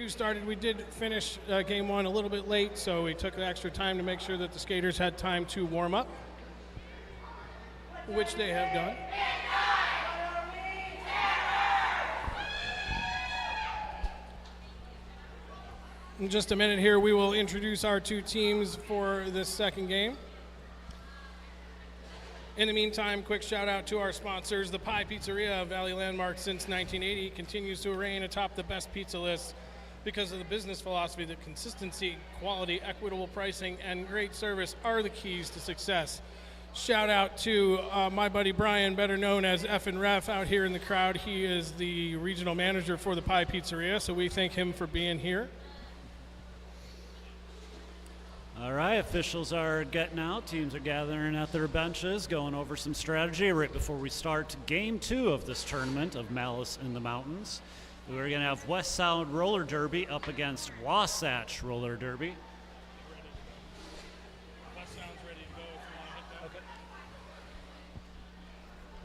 2 started. We did finish game 1 a little bit late, so we took the extra time to make sure that the skaters had time to warm up, which they have done. In just a minute here, we will introduce our 2 teams for this second game. In the meantime, quick shout out to our sponsors. The Pie Pizzeria, a Valley landmark since 1980, continues to reign atop the best pizza list because of the business philosophy that consistency, quality, equitable pricing, and great service are the keys to success. Shout out to my buddy Brian, better known as F and Ref, out here in the crowd. He is the regional manager for the Pie Pizzeria, so we thank him for being here. All right, officials are getting out. Teams are gathering at their benches, going over some strategy right before we start game 2 of this tournament of Malice in the Mountains. We're going to have West Sound Roller Derby up against Wasatch Roller Derby. West Sound's ready to go if you want to hit that.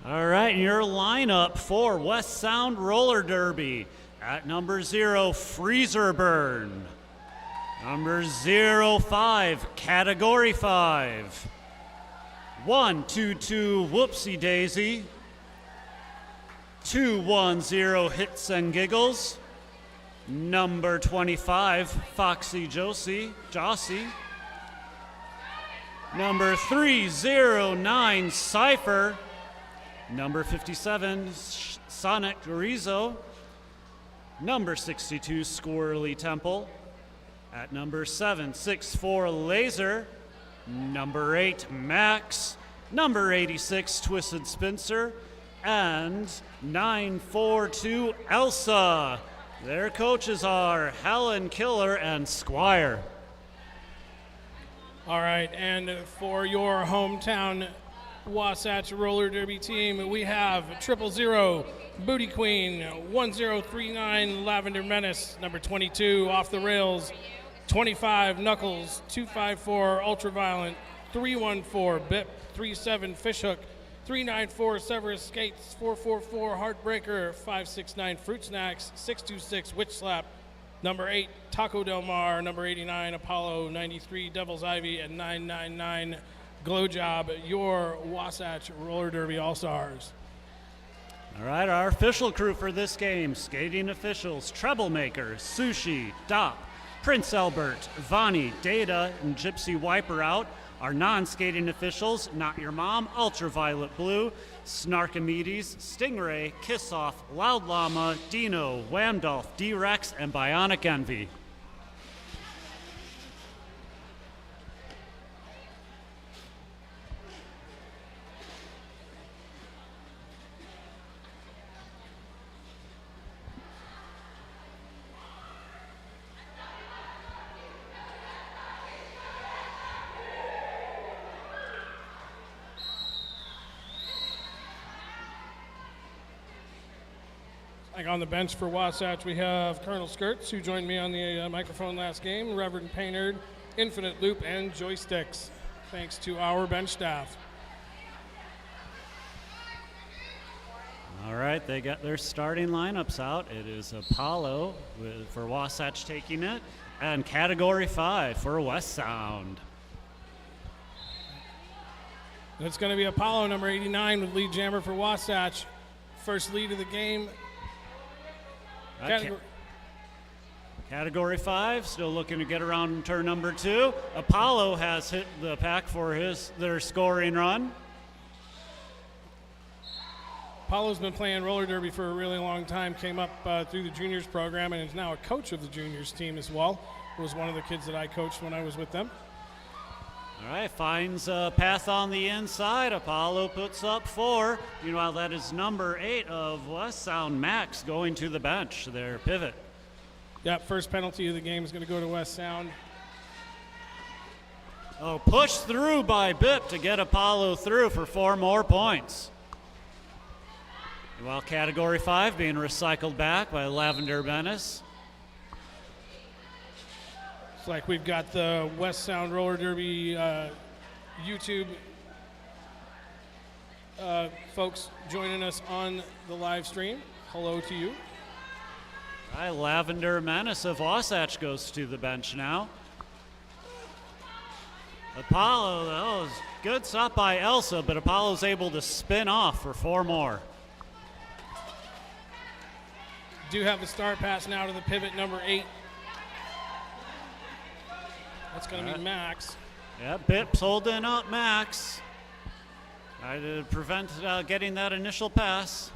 Okay. All right, and your lineup for West Sound Roller Derby. At number 0, Freezer Burn. Number 05, Category 5. 122, Whoopsie Daisy. 210, Hits and Giggles. Number 25, Foxy Jossie. Number 309, Cypher. Number 57, Sonic Rizzo. Number 62, Squirrely Temple. At number 764, Laser. Number 8, Max. Number 86, Twisted Spencer. And 942, Elsa. Their coaches are Helen Killer and Squire. All right, and for your hometown Wasatch Roller Derby team, we have 000, Booty Queen, 1039, Lavender Menace, number 22, Off the Rails, 25, Knuckles, 254, Ultraviolent, 314, Bip, 37, Fishhook, 394, Severus Skates, 444, Heartbreaker, 569, Fruit Snacks, 626, Witch Slap, number 8, Taco Del Mar, number 89, Apollo, 93, Devil's Ivy, and 999, Glow Job, your Wasatch Roller Derby All-Stars. All right, our official crew for this game, skating officials, Troublemaker, Sushi, Dop, Prince Albert, Vani, Data, and Gypsy Wipeout. Our non-skating officials, Not Your Mom, Ultraviolet Blue, Snarkamedes, Stingray, Kiss Off, Loud Llama, Dino, Whamdolph, D-Rex, and Bionic Envy. Like on the bench for Wasatch, we have Colonel Skirts, who joined me on the microphone last game, Reverend Painerd, Infinite Loop, and Joysticks. Thanks to our bench staff. All right, they got their starting lineups out. It is Apollo for Wasatch taking it, and Category 5 for West Sound. It's going to be Apollo, number 89, with lead jammer for Wasatch. First lead of the game. Category 5, still looking to get around in turn number 2. Apollo has hit the pack for their scoring run. Apollo's been playing roller derby for a really long time, came up through the juniors program, and is now a coach of the juniors team as well. Was one of the kids that I coached when I was with them. All right, finds a path on the inside. Apollo puts up 4. Meanwhile, that is number 8 of West Sound, Max, going to the bench, their pivot. Yep, first penalty of the game is going to go to West Sound. Oh, pushed through by Bip to get Apollo through for 4 more points. Meanwhile, Category 5 being recycled back by Lavender Menace. It's like we've got the West Sound Roller Derby YouTube folks joining us on the live stream. Hello to you. All right, Lavender Menace of Wasatch goes to the bench now. Apollo, that was good stop by Elsa, but Apollo's able to spin off for 4 more. Do have the start pass now to the pivot number 8. That's going to be Max. Yeah, Bips holding up Max. Try to prevent getting that initial pass.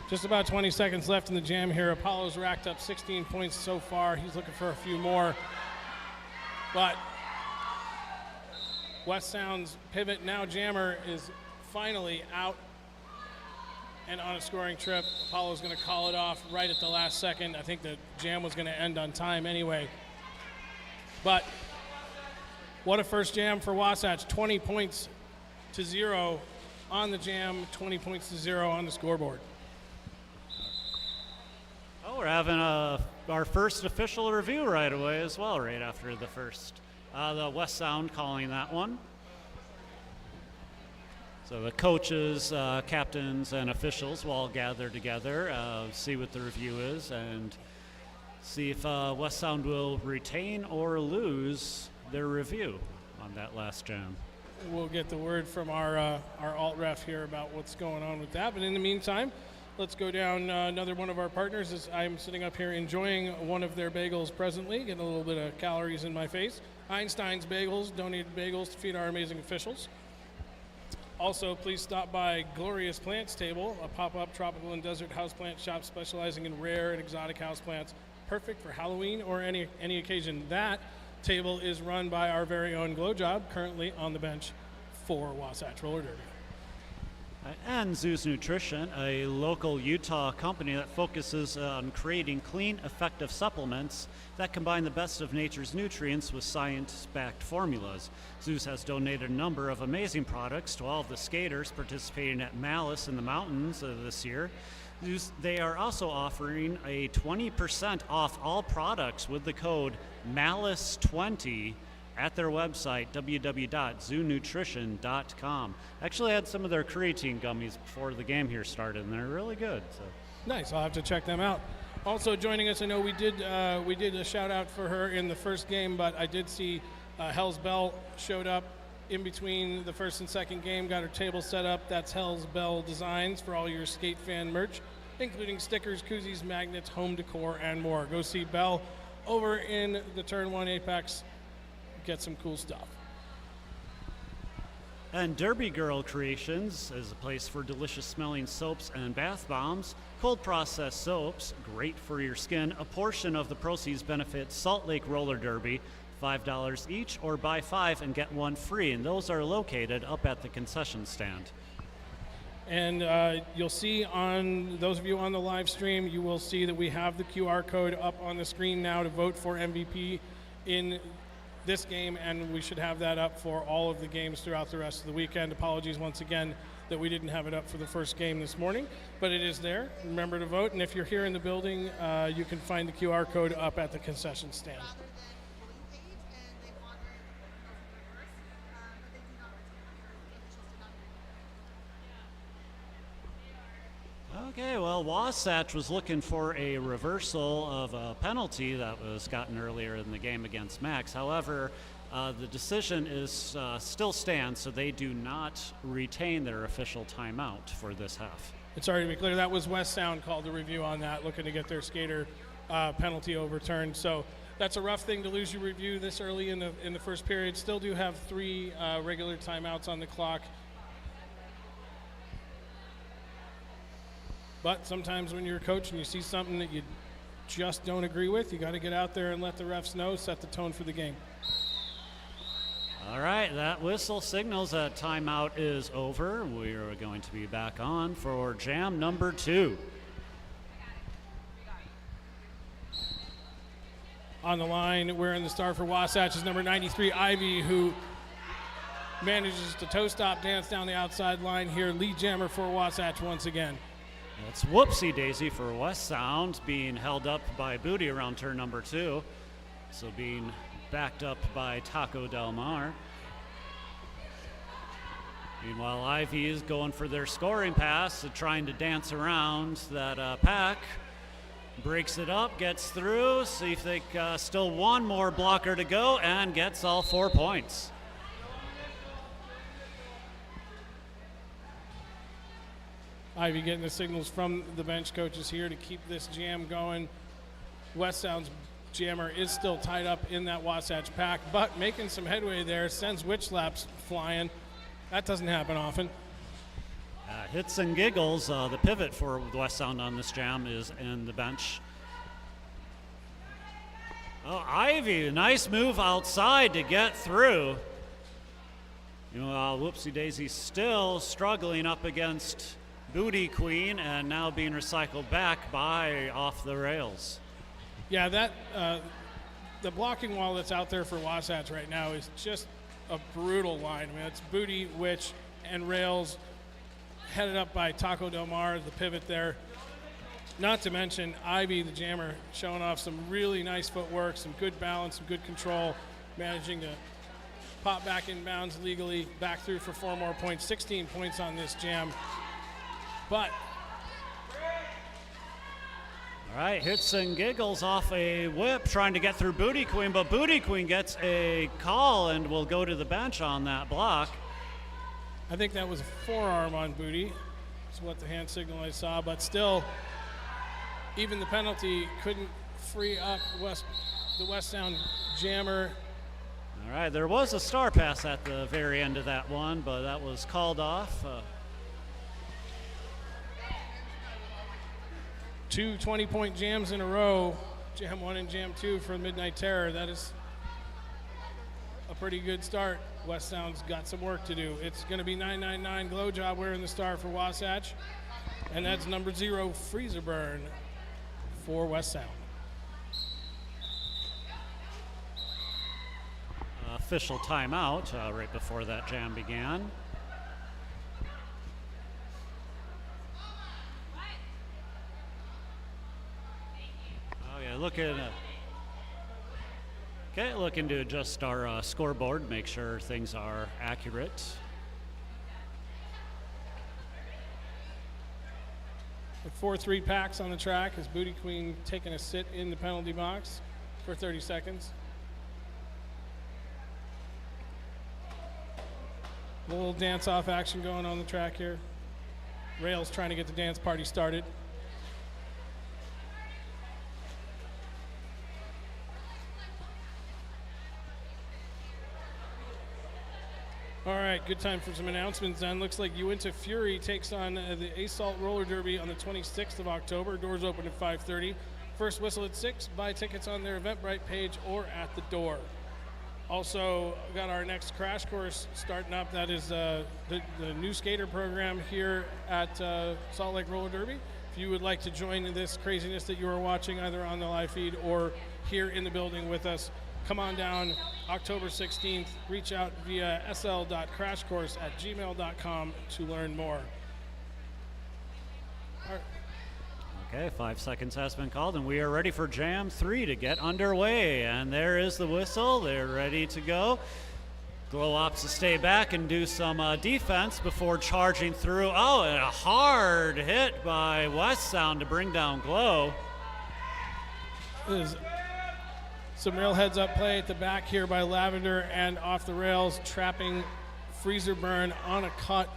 Just about 20 seconds left in the jam here. Apollo's racked up 16 points so far. He's looking for a few more. But West Sound's pivot now jammer is finally out and on a scoring trip. Apollo's going to call it off right at the last second. I think the jam was going to end on time anyway. But what a first jam for Wasatch. 20 points to 0 on the jam, 20 points to 0 on the scoreboard. Oh, we're having our first official review right away as well, right after the first. The West Sound calling that one. So the coaches, captains, and officials will all gather together, see what the review is, and see if West Sound will retain or lose their review on that last jam. We'll get the word from our alt ref here about what's going on with that. But in the meantime, let's go down another one of our partners. As I'm sitting up here enjoying one of their bagels presently, getting a little bit of calories in my face. Einstein's Bagels donated bagels to feed our amazing officials. Also, please stop by Glorious Plants Table, a pop-up tropical and desert houseplant shop specializing in rare and exotic houseplants, perfect for Halloween or any occasion. That table is run by our very own Glow Job, currently on the bench for Wasatch Roller Derby. And Zeus Nutrition, a local Utah company that focuses on creating clean, effective supplements that combine the best of nature's nutrients with science-backed formulas. Zeus has donated a number of amazing products to all of the skaters participating at Malice in the mountains this year. They are also offering a 20% off all products with the code MALICE20 at their website, www.zoonutrition.com. Actually had some of their creatine gummies before the game here started, and they're really good. So. Nice, I'll have to check them out. Also joining us, I know we did a shout out for her in the first game, but I did see Hell's Bell showed up in between the first and second game, got her table set up. That's Hell's Bell Designs for all your skate fan merch, including stickers, koozies, magnets, home decor, and more. Go see Bell over in the Turn 1 Apex. Get some cool stuff. And Derby Girl Creations is a place for delicious smelling soaps and bath bombs. Cold processed soaps, great for your skin. A portion of the proceeds benefits Salt Lake Roller Derby, $5 each, or buy 5 and get 1 free. And those are located up at the concession stand. And you'll see on those of you on the live stream, you will see that we have the QR code up on the screen now to vote for MVP in this game, and we should have that up for all of the games throughout the rest of the weekend. Apologies once again that we didn't have it up for the first game this morning, but it is there. Remember to vote, and if you're here in the building, you can find the QR code up at the concession stand. Okay, well, Wasatch was looking for a reversal of a penalty that was gotten earlier in the game against Max. However, the decision is still stands, so they do not retain their official timeout for this half. And sorry to be clear, that was West Sound called the review on that, looking to get their skater penalty overturned. So that's a rough thing to lose your review this early in the first period. Still do have 3 regular timeouts on the clock. But sometimes when you're a coach and you see something that you just don't agree with, you got to get out there and let the refs know, set the tone for the game. All right, that whistle signals that timeout is over. We are going to be back on for jam number 2. On the line, wearing the star for Wasatch is number 93, Ivy, who manages to toe stop dance down the outside line here. Lead jammer for Wasatch once again. It's whoopsie daisy for West Sound, being held up by Booty around turn number 2. So being backed up by Taco Del Mar. Meanwhile, Ivy is going for their scoring pass, trying to dance around that pack. breaks it up, gets through, see if they still one more blocker to go, and gets all 4 points. Ivy getting the signals from the bench coaches here to keep this jam going. West Sound's jammer is still tied up in that Wasatch pack, but making some headway there, sends witch slaps flying. That doesn't happen often. Hits and giggles, the pivot for West Sound on this jam is in the bench. Oh, Ivy, nice move outside to get through. Whoopsie Daisy still struggling up against Booty Queen and now being recycled back by Off the Rails. Yeah, the blocking wall that's out there for Wasatch right now is just a brutal line. I mean, it's Booty, Witch, and Rails, headed up by Taco Del Mar, the pivot there. Not to mention Ivy, the jammer, showing off some really nice footwork, some good balance, some good control, managing to pop back in bounds legally, back through for 4 more points, 16 points on this jam. But all right, hits and giggles off a whip, trying to get through Booty Queen, but Booty Queen gets a call and will go to the bench on that block. I think that was a forearm on Booty. That's what the hand signal I saw, but still, even the penalty couldn't free up the West Sound jammer. All right, there was a star pass at the very end of that one, but that was called off. 2 20-point jams in a row, Jam 1 and Jam 2 for Midnight Terror. That is a pretty good start. West Sound's got some work to do. It's going to be 999 Glow Job wearing the star for Wasatch, and that's number 0 Freezer Burn for West Sound. Official timeout right before that jam began. Oh yeah, looking to adjust our scoreboard, make sure things are accurate. With 4-3 packs on the track, is Booty Queen taking a sit in the penalty box for 30 seconds. A little dance-off action going on the track here. Rails trying to get the dance party started. All right, good time for some announcements then. Looks like Uinta Fury takes on the Assault Roller Derby on the 26th of October. Doors open at 5:30. First whistle at 6. Buy tickets on their Eventbrite page or at the door. Also, got our next crash course starting up. That is the new skater program here at Salt Lake Roller Derby. If you would like to join this craziness that you are watching either on the live feed or here in the building with us, come on down October 16th. Reach out via sl.crashcourse@gmail.com to learn more. Okay, 5 seconds has been called, and we are ready for Jam 3 to get underway. And there is the whistle. They're ready to go. Glow Ops to stay back and do some defense before charging through. Oh, and a hard hit by West Sound to bring down Glow. There's some real heads-up play at the back here by Lavender and Off the Rails, trapping Freezer Burn on a cut.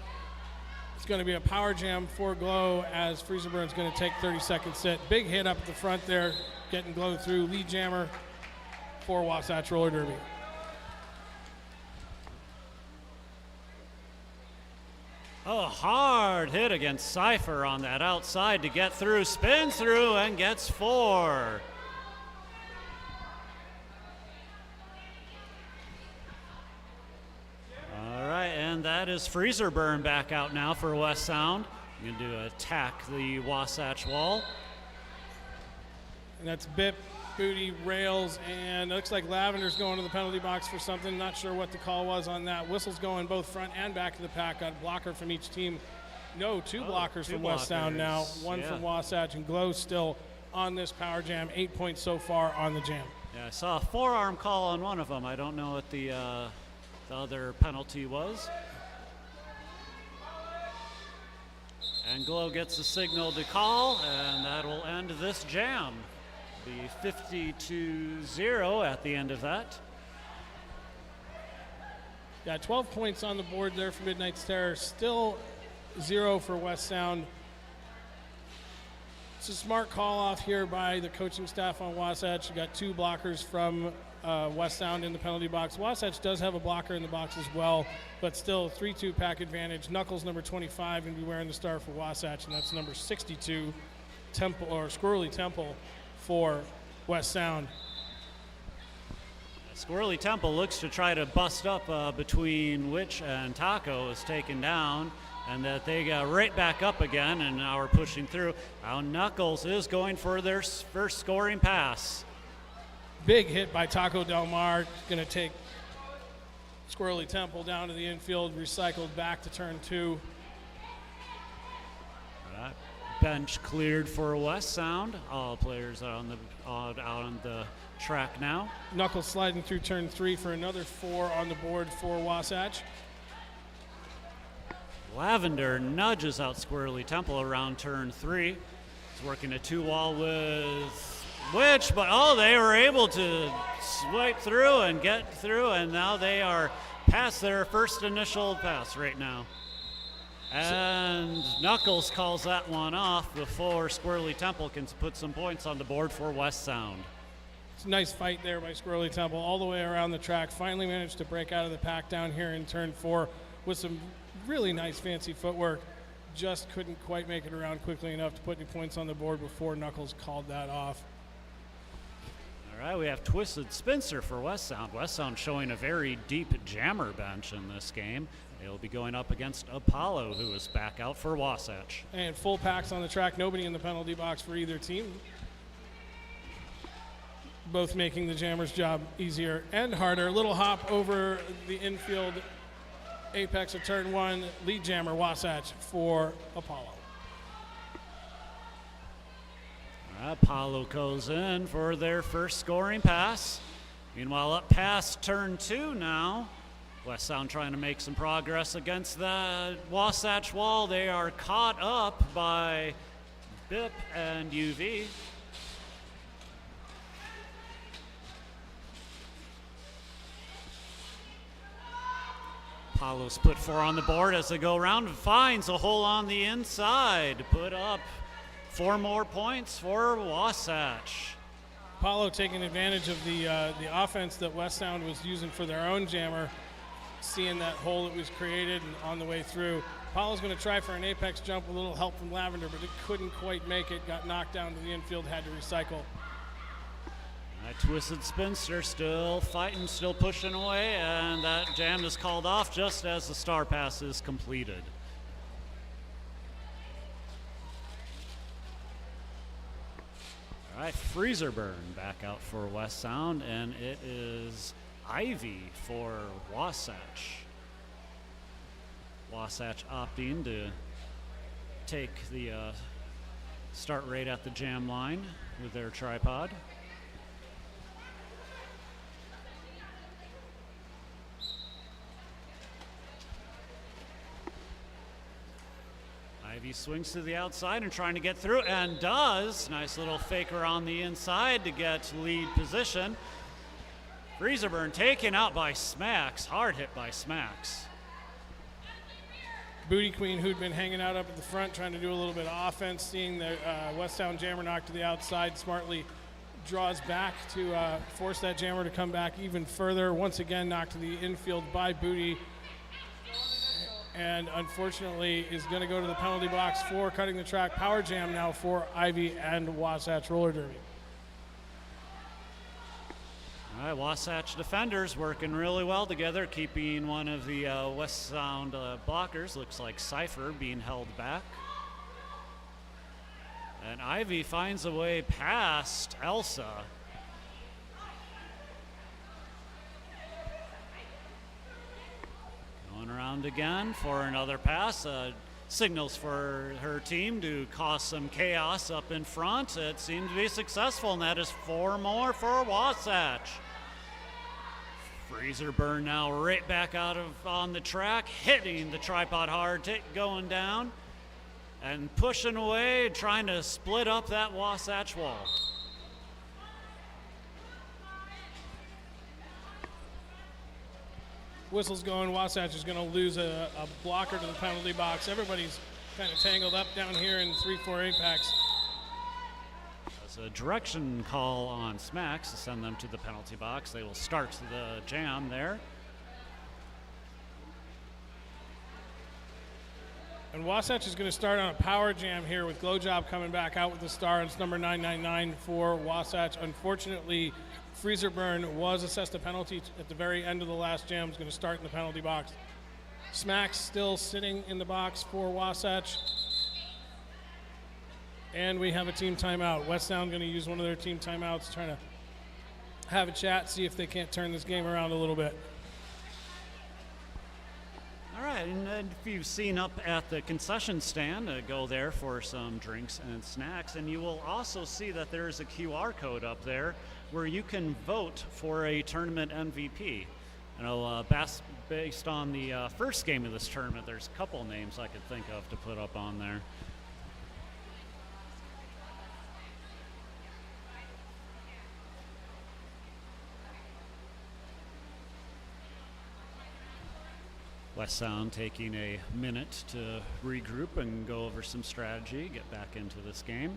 It's going to be a power jam for Glow as Freezer Burn's going to take 30-second sit. Big hit up at the front there, getting Glow through. Lead jammer for Wasatch Roller Derby. Oh, hard hit against Cypher on that outside to get through. Spins through and gets 4. All right, and that is Freezer Burn back out now for West Sound. Going to attack the Wasatch wall. And that's Bip, Booty, Rails, and it looks like Lavender's going to the penalty box for something. Not sure what the call was on that. Whistle's going both front and back of the pack. Got a blocker from each team. No, two blockers from West Sound now. One from Wasatch, and Glow still on this power jam. 8 points so far on the jam. Yeah, I saw a forearm call on one of them. I don't know what the other penalty was. And Glow gets a signal to call, and that will end this jam. Be 52-0 at the end of that. Yeah, 12 points on the board there for Midnight's Terror. Still 0 for West Sound. It's a smart call off here by the coaching staff on Wasatch. You got 2 blockers from West Sound in the penalty box. Wasatch does have a blocker in the box as well, but still 3-2 pack advantage. Knuckles, number 25, going to be wearing the star for Wasatch, and that's number 62, Temple or Squirrely Temple for West Sound. Squirrely Temple looks to try to bust up between Witch and Taco is taken down, and that they got right back up again and now are pushing through. Now Knuckles is going for their first scoring pass. Big hit by Taco Del Mar, going to take Squirrely Temple down to the infield, recycled back to turn 2. Bench cleared for West Sound. All players are out on the track now. Knuckles sliding through turn 3 for another 4 on the board for Wasatch. Lavender nudges out Squirrely Temple around turn 3. He's working a 2-wall with Witch, but they were able to swipe through and get through, and now they are past their first initial pass right now. And Knuckles calls that one off before Squirrely Temple can put some points on the board for West Sound. It's a nice fight there by Squirrely Temple all the way around the track. Finally managed to break out of the pack down here in turn 4 with some really nice fancy footwork. Just couldn't quite make it around quickly enough to put any points on the board before Knuckles called that off. All right, we have Twisted Spencer for West Sound. West Sound showing a very deep jammer bench in this game. They'll be going up against Apollo, who is back out for Wasatch. And full packs on the track, nobody in the penalty box for either team. Both making the jammer's job easier and harder. Little hop over the infield apex of turn 1, lead jammer Wasatch for Apollo. Apollo goes in for their first scoring pass. Meanwhile, up past turn 2 now. West Sound trying to make some progress against the Wasatch wall. They are caught up by BIP and UV. Apollo's put 4 on the board as they go around and finds a hole on the inside to put up 4 more points for Wasatch. Apollo taking advantage of the offense that West Sound was using for their own jammer, seeing that hole that was created and on the way through. Apollo's going to try for an apex jump, a little help from Lavender, but it couldn't quite make it, got knocked down to the infield, had to recycle. Twisted Spinster still fighting, still pushing away, and that jam is called off just as the star pass is completed. All right, Freezer Burn back out for West Sound, and it is Ivy for Wasatch. Wasatch opting to take the start right at the jam line with their tripod. Ivy swings to the outside and trying to get through, and does. Nice little faker on the inside to get lead position. Freezerburn taken out by Smacks, hard hit by Smacks. Booty Queen, who'd been hanging out up at the front trying to do a little bit of offense, seeing the West Sound jammer knocked to the outside, smartly draws back to force that jammer to come back even further. Once again knocked to the infield by Booty, and unfortunately is going to go to the penalty box for cutting the track. Power jam now for Ivy and Wasatch Roller Derby. All right, Wasatch defenders working really well together, keeping one of the West Sound blockers, looks like Cypher, being held back. And Ivy finds a way past Elsa. Going around again for another pass. Signals for her team to cause some chaos up in front. It seemed to be successful, and that is 4 more for Wasatch. Freezer Burn now right back out of on the track, hitting the tripod hard, going down. and pushing away, trying to split up that Wasatch wall. Whistle's going. Wasatch is going to lose a blocker to the penalty box. Everybody's kind of tangled up down here in 3-4 Apex. There's a direction call on Smacks to send them to the penalty box. They will start the jam there. And Wasatch is going to start on a power jam here with Glowjob coming back out with the star. It's number 999 for Wasatch. Unfortunately, Freezer Burn was assessed a penalty at the very end of the last jam. Is going to start in the penalty box. Smacks still sitting in the box for Wasatch. And we have a team timeout. West Sound going to use one of their team timeouts, trying to have a chat, see if they can't turn this game around a little bit. All right, and if you've seen up at the concession stand, go there for some drinks and snacks, and you will also see that there is a QR code up there where you can vote for a tournament MVP. You know, based on the first game of this tournament, there's a couple names I could think of to put up on there. West Sound taking a minute to regroup and go over some strategy, get back into this game.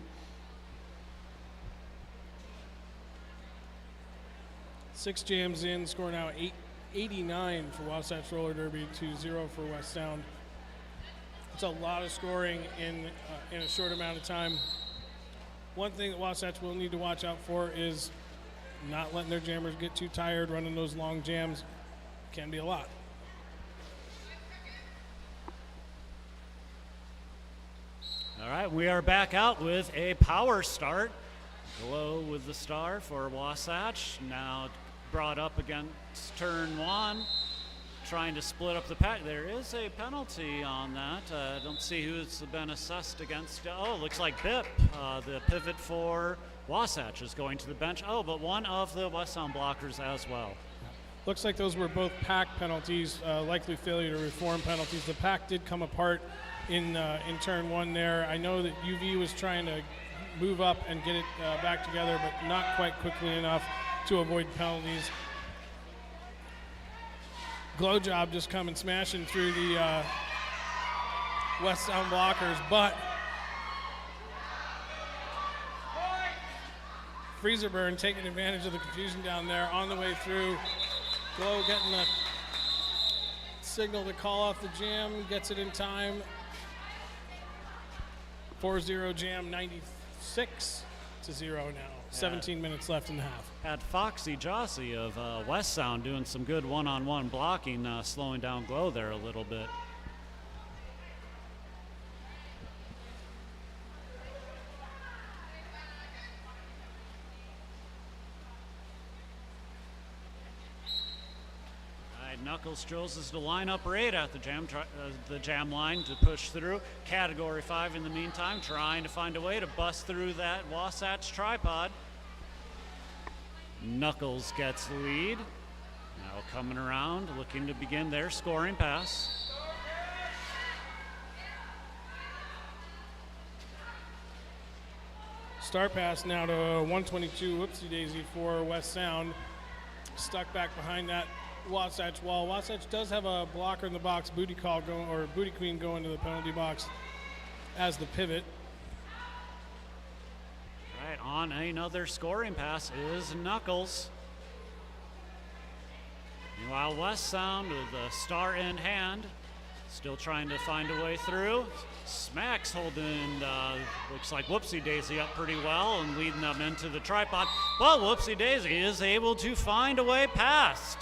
Six jams in, score now 89 for Wasatch Roller Derby, 2-0 for West Sound. It's a lot of scoring in a short amount of time. One thing that Wasatch will need to watch out for is not letting their jammers get too tired. Running those long jams can be a lot. All right, we are back out with a power start. Glow with the star for Wasatch. Now brought up against turn one, trying to split up the pack. There is a penalty on that. I don't see who's been assessed against. Oh, looks like Bip, the pivot for Wasatch, is going to the bench. Oh, but one of the West Sound blockers as well. Looks like those were both pack penalties, likely failure to reform penalties. The pack did come apart in turn one there. I know that UV was trying to move up and get it back together, but not quite quickly enough to avoid penalties. Glowjob just coming smashing through the West Sound blockers, but Freezer Burn taking advantage of the confusion down there on the way through. Glow getting the signal to call off the jam, gets it in time. 4-0 jam, 96-0 now. 17 minutes left in the half. Had Foxy Jossie of West Sound doing some good one-on-one blocking, slowing down Glow there a little bit. Knuckles chooses to line up right at the jam line to push through. Category 5 in the meantime, trying to find a way to bust through that Wasatch tripod. Knuckles gets the lead. Now coming around, looking to begin their scoring pass. Start pass now to 122, whoopsie daisy for West Sound. Stuck back behind that Wasatch wall. Wasatch does have a blocker in the box, Booty Queen going to the penalty box as the pivot. Right, on another scoring pass is Knuckles. Meanwhile, West Sound with the star in hand, still trying to find a way through. Smacks holding, looks like Whoopsie Daisy up pretty well and leading them into the tripod. But Whoopsie Daisy is able to find a way past.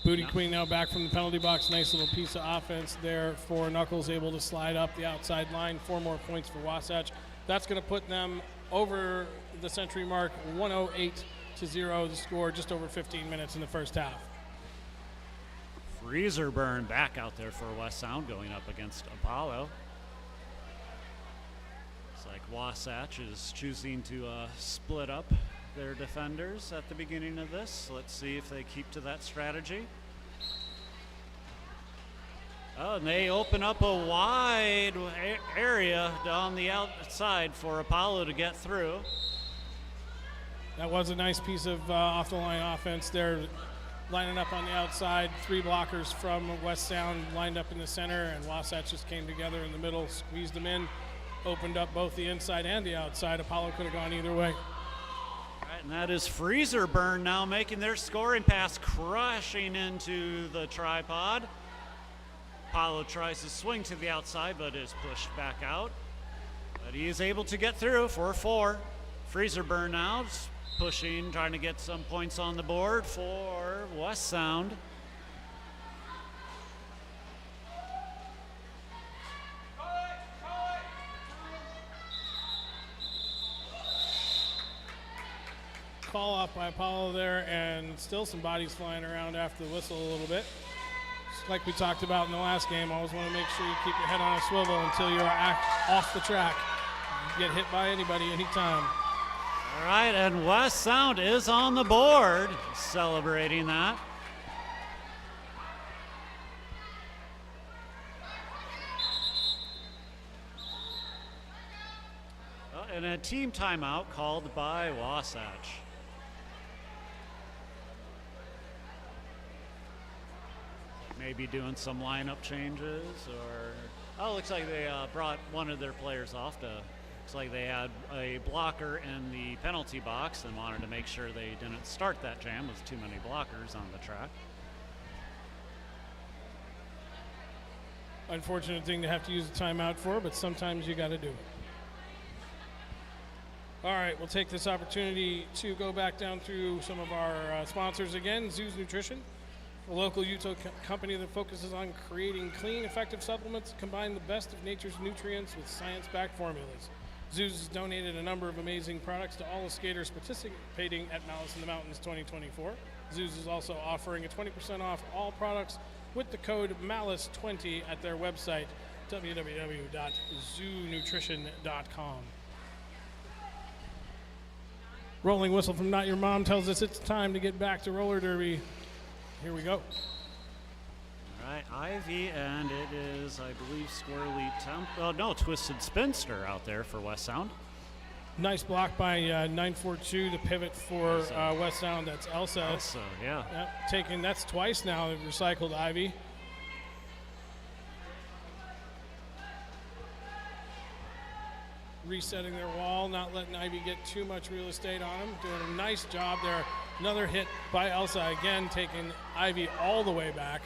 Booty Queen now back from the penalty box. Nice little piece of offense there for Knuckles, able to slide up the outside line. 4 more points for Wasatch. That's going to put them over the century mark, 108-0, the score, just over 15 minutes in the first half. Freezer Burn back out there for West Sound going up against Apollo. It's like Wasatch is choosing to split up their defenders at the beginning of this. Let's see if they keep to that strategy. Oh, and they open up a wide area on the outside for Apollo to get through. That was a nice piece of off-the-line offense there, lining up on the outside. 3 blockers from West Sound lined up in the center, and Wasatch just came together in the middle, squeezed them in, opened up both the inside and the outside. Apollo could have gone either way. All right, and that is Freezer Burn now making their scoring pass, crashing into the tripod. Apollo tries to swing to the outside, but is pushed back out. But he is able to get through for 4. Freezer Burn now pushing, trying to get some points on the board for West Sound. Call off by Apollo there, and still some bodies flying around after the whistle a little bit. Just like we talked about in the last game, always want to make sure you keep your head on a swivel until you're off the track. You get hit by anybody anytime. All right, and West Sound is on the board, celebrating that. And a team timeout called by Wasatch. Maybe doing some lineup changes, or looks like they brought one of their players off. Looks like they had a blocker in the penalty box and wanted to make sure they didn't start that jam with too many blockers on the track. Unfortunate thing to have to use a timeout for, but sometimes you got to do it. All right, we'll take this opportunity to go back down through some of our sponsors again. Zeus Nutrition, a local Utah company that focuses on creating clean, effective supplements that combine the best of nature's nutrients with science-backed formulas. Zeus has donated a number of amazing products to all the skaters participating at Malice in the Mountains 2024. Zeus is also offering a 20% off all products with the code MALICE20 at their website, www.zoonutrition.com. Rolling whistle from Not Your Mom tells us it's time to get back to roller derby. Here we go. All right, Ivy, and it is, I believe, Twisted Spinster out there for West Sound. Nice block by 942, the pivot for West Sound. That's Elsa. Elsa, yeah. Yep, that's twice now, they've recycled Ivy. Resetting their wall, not letting Ivy get too much real estate on him. Doing a nice job there. Another hit by Elsa, again taking Ivy all the way back.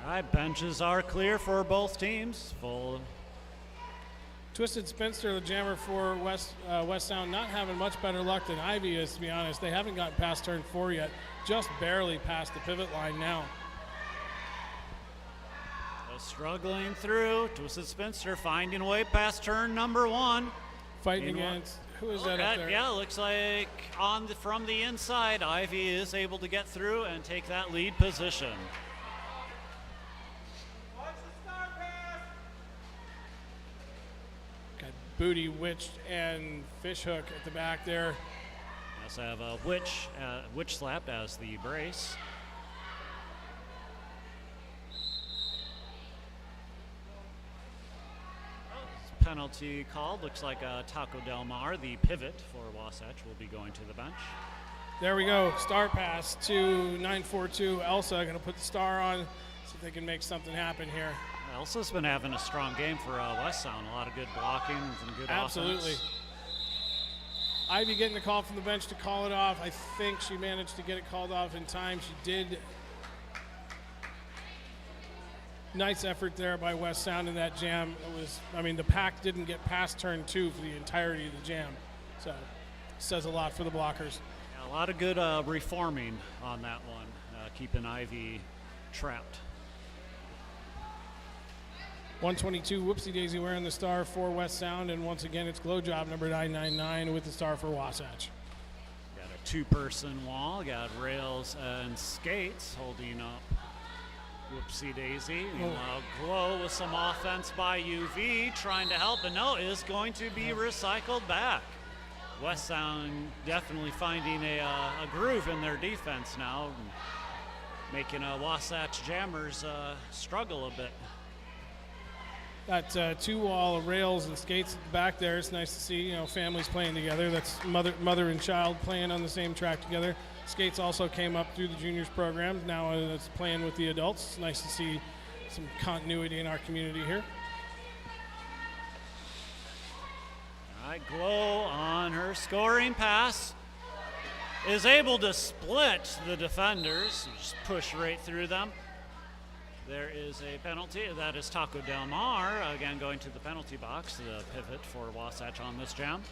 All right, benches are clear for both teams. Full. Twisted Spinster, the jammer for West Sound, not having much better luck than Ivy is, to be honest. They haven't gotten past turn 4 yet, just barely past the pivot line now. Struggling through, Twisted Spinster finding a way past turn number 1. Fighting against, who is that up there? Yeah, looks like from the inside, Ivy is able to get through and take that lead position. Watch the star pass. Got Booty, Witch, and Fishhook at the back there. We also have a Witch slapped as the brace. Penalty called. Looks like Taco Del Mar, the pivot for Wasatch, will be going to the bench. There we go. Star pass to 942. Elsa going to put the star on, see if they can make something happen here. Elsa's been having a strong game for West Sound. A lot of good blocking and some good Absolutely. offense. Ivy getting the call from the bench to call it off. I think she managed to get it called off in time. She did. Nice effort there by West Sound in that jam. The pack didn't get past turn 2 for the entirety of the jam. So, says a lot for the blockers. Yeah, a lot of good reforming on that one, keeping Ivy trapped. 122, Whoopsie Daisy wearing the star for West Sound, and once again it's Glow Job number 999 with the star for Wasatch. Got a 2-person wall, got rails and skates holding up Whoopsie Daisy. Meanwhile, Glow with some offense by UV, trying to help, but no, is going to be recycled back. West Sound definitely finding a groove in their defense now. making Wasatch Jammers struggle a bit. Got two wall of rails and skates at the back there. It's nice to see, families playing together. That's mother and child playing on the same track together. Skates also came up through the juniors program. Now it's playing with the adults. It's nice to see some continuity in our community here. All right, Glow on her scoring pass is able to split the defenders, just push right through them. There is a penalty. That is Taco Del Mar, again going to the penalty box, the pivot for Wasatch on this jam.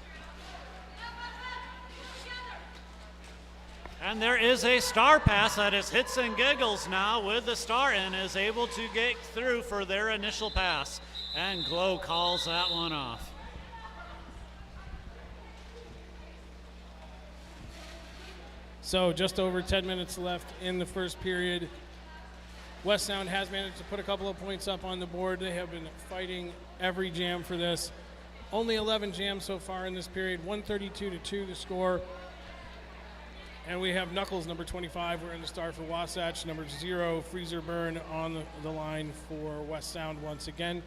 And there is a star pass that is hits and giggles now with the star and is able to get through for their initial pass. And Glow calls that one off. So just over 10 minutes left in the first period. West Sound has managed to put a couple of points up on the board. They have been fighting every jam for this. Only 11 jams so far in this period, 132-2 the score. And we have Knuckles, number 25, we're in the start for Wasatch. Number 0, Freezer Burn on the line for West Sound once again.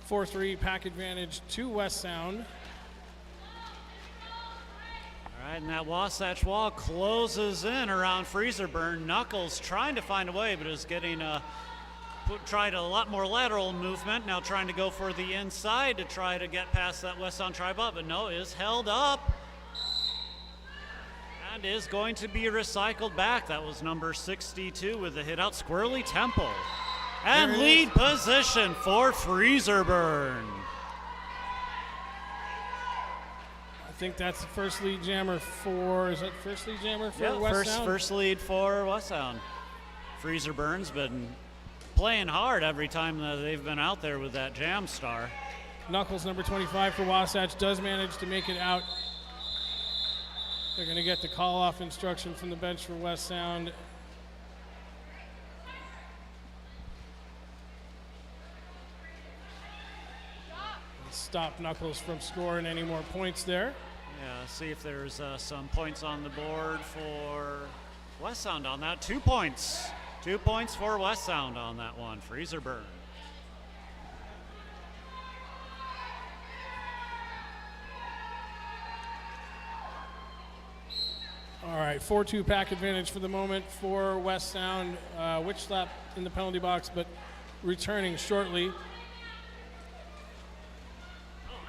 4-3 pack advantage to West Sound. All right, and that Wasatch wall closes in around Freezer Burn. Knuckles trying to find a way, but is getting tried a lot more lateral movement. Now trying to go for the inside to try to get past that West Sound tri-bot, but no, is held up. And is going to be recycled back. That was number 62 with the hit out, Squirrely Temple. And lead position for Freezer Burn. I think that's the first lead jammer for, is that first lead jammer for West Sound? First lead for West Sound. Freezer Burn's been playing hard every time that they've been out there with that jam star. Knuckles, number 25 for Wasatch, does manage to make it out. They're going to get the call-off instruction from the bench for West Sound. Stop Knuckles from scoring any more points there. Yeah, see if there's some points on the board for West Sound on that. 2 points. 2 points for West Sound on that one. Freezer Burn. All right, 4-2 pack advantage for the moment for West Sound. Witch slap in the penalty box, but returning shortly.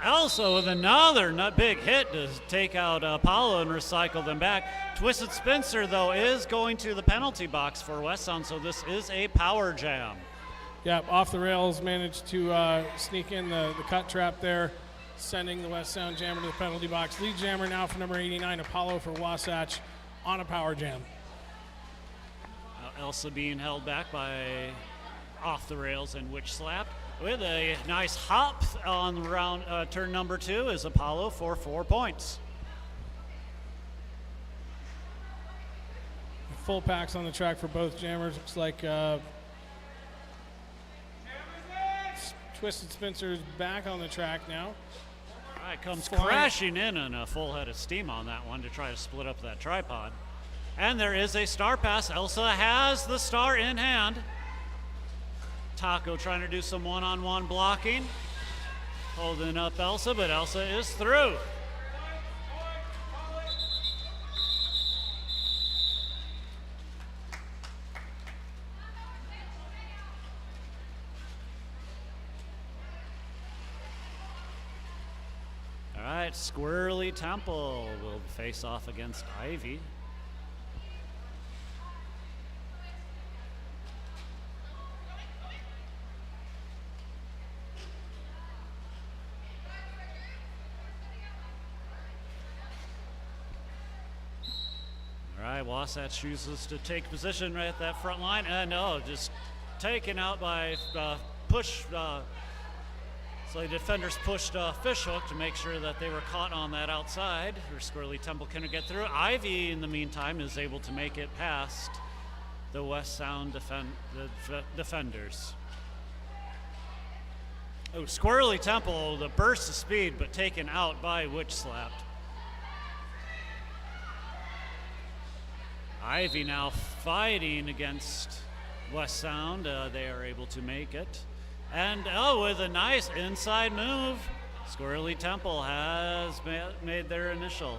Also with another big hit to take out Apollo and recycle them back. Twisted Spencer, though, is going to the penalty box for West Sound, so this is a power jam. Yep, off the rails, managed to sneak in the cut trap there, sending the West Sound jammer to the penalty box. Lead jammer now for number 89, Apollo for Wasatch on a power jam. Elsa being held back by off the rails and witch slap. With a nice hop on round turn number 2 is Apollo for 4 points. Full packs on the track for both jammers. Looks like Twisted Spencer's back on the track now. All right, comes crashing in and a full head of steam on that one to try to split up that tripod. And there is a star pass. Elsa has the star in hand. Taco trying to do some one-on-one blocking. Holding up Elsa, but Elsa is through. All right, Squirrely Temple will face off against Ivy. All right, Wasatch chooses to take position right at that front line. And no, just taken out by push. So the defenders pushed Fishhook to make sure that they were caught on that outside. Or Squirrely Temple couldn't get through. Ivy, in the meantime, is able to make it past the West Sound defenders. Oh, Squirrely Temple, the burst of speed, but taken out by Witch Slapped. Ivy now fighting against West Sound. They are able to make it. And with a nice inside move, Squirrely Temple has made their initial.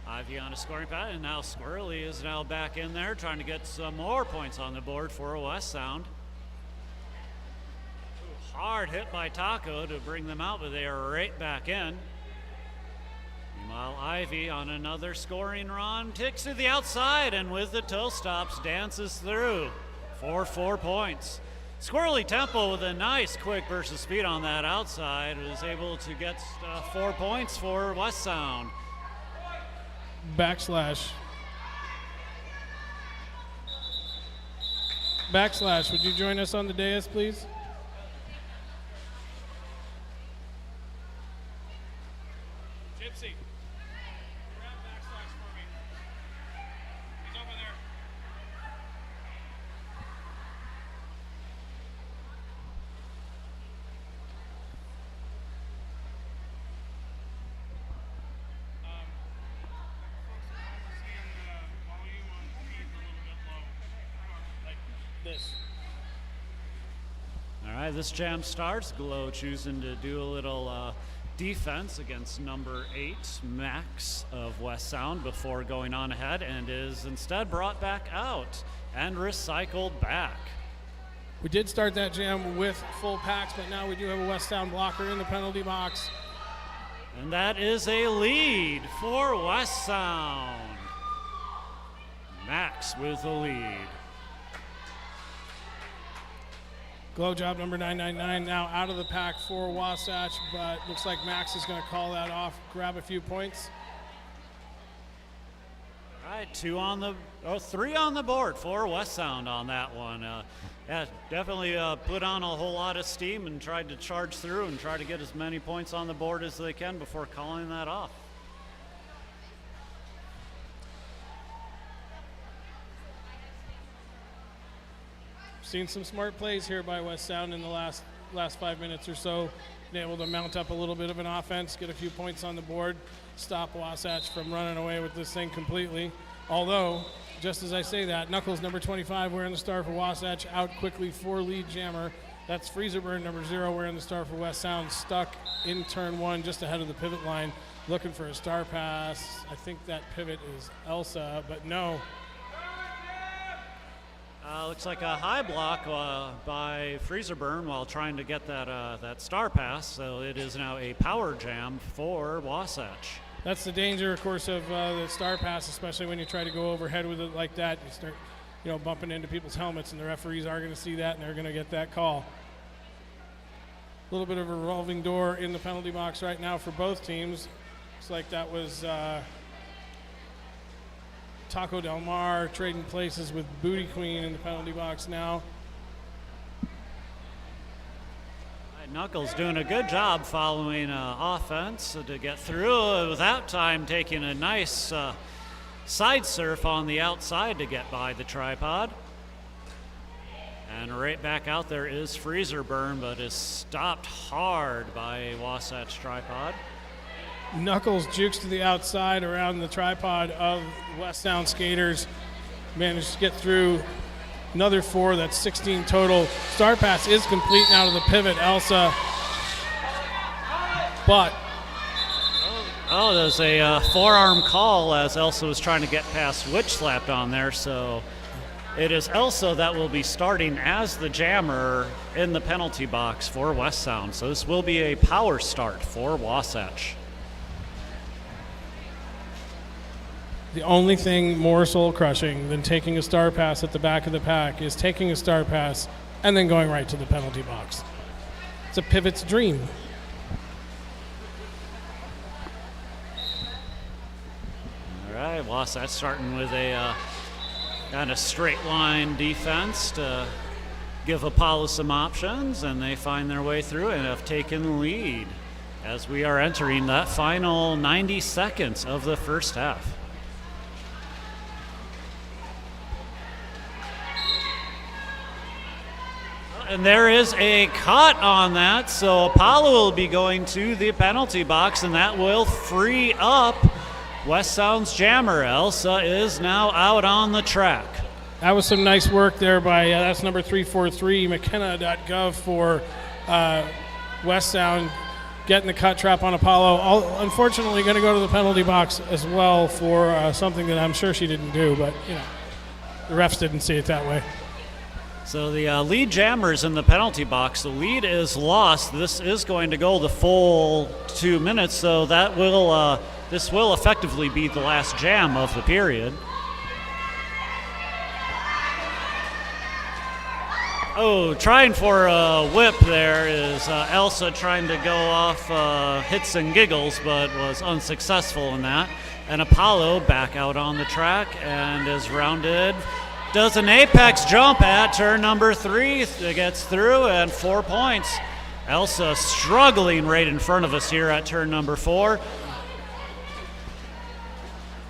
Ivy on a scoring pad, and now Squirrely is now back in there trying to get some more points on the board for West Sound. Hard hit by Taco to bring them out, but they are right back in. Meanwhile, Ivy on another scoring run, ticks to the outside, and with the toe stops, dances through for 4 points. Squirrely Temple with a nice quick burst of speed on that outside was able to get 4 points for West Sound. Backslash, would you join us on the dais, please? Gypsy, grab backslash for me. He's over there. This. All right, this jam starts. Glow choosing to do a little defense against number 8, Max of West Sound, before going on ahead, and is instead brought back out and recycled back. We did start that jam with full packs, but now we do have a West Sound blocker in the penalty box. And that is a lead for West Sound. Max with the lead. Glow job number 999 now out of the pack for Wasatch, but looks like Max is going to call that off, grab a few points. All right, 3 on the board for West Sound on that one. Yeah, definitely put on a whole lot of steam and tried to charge through and try to get as many points on the board as they can before calling that off. Seen some smart plays here by West Sound in the last 5 minutes or so. Been able to mount up a little bit of an offense, get a few points on the board, stop Wasatch from running away with this thing completely. Although, just as I say that, Knuckles, number 25, wearing the star for Wasatch, out quickly for lead jammer. That's Freezerburn, number 0, wearing the star for West Sound, stuck in turn 1, just ahead of the pivot line, looking for a star pass. I think that pivot is Elsa, but no. Looks like a high block by Freezerburn while trying to get that star pass, so it is now a power jam for Wasatch. That's the danger, of course, of the star pass, especially when you try to go overhead with it like that. You start, bumping into people's helmets, and the referees are going to see that, and they're going to get that call. A little bit of a revolving door in the penalty box right now for both teams. Looks like that was Taco Del Mar trading places with Booty Queen in the penalty box now. Knuckles doing a good job following offense to get through without time, taking a nice side surf on the outside to get by the tripod. And right back out there is Freezerburn, but is stopped hard by Wasatch tripod. Knuckles jukes to the outside around the tripod of West Sound skaters. Managed to get through another 4, that's 16 total. Star pass is complete now to the pivot, Elsa. But there's a forearm call as Elsa was trying to get past Witch Slapped on there, so it is Elsa that will be starting as the jammer in the penalty box for West Sound. So this will be a power start for Wasatch. the only thing more soul-crushing than taking a star pass at the back of the pack is taking a star pass and then going right to the penalty box. It's a pivot's dream. All right, Wasatch starting with a kind of straight line defense to give Apollo some options, and they find their way through and have taken the lead as we are entering that final 90 seconds of the first half. And there is a cut on that, so Apollo will be going to the penalty box, and that will free up West Sound's jammer. Elsa is now out on the track. That was some nice work there by, that's number 343, McKenna.gov for West Sound, getting the cut trap on Apollo. Unfortunately, going to go to the penalty box as well for something that I'm sure she didn't do, but, the refs didn't see it that way. So the lead jammer's in the penalty box. The lead is lost. This is going to go the full 2 minutes, so that will this will effectively be the last jam of the period. Oh, trying for a whip there is Elsa trying to go off hits and giggles, but was unsuccessful in that. And Apollo back out on the track and is rounded. Does an apex jump at turn number 3. It gets through and 4 points. Elsa struggling right in front of us here at turn number 4.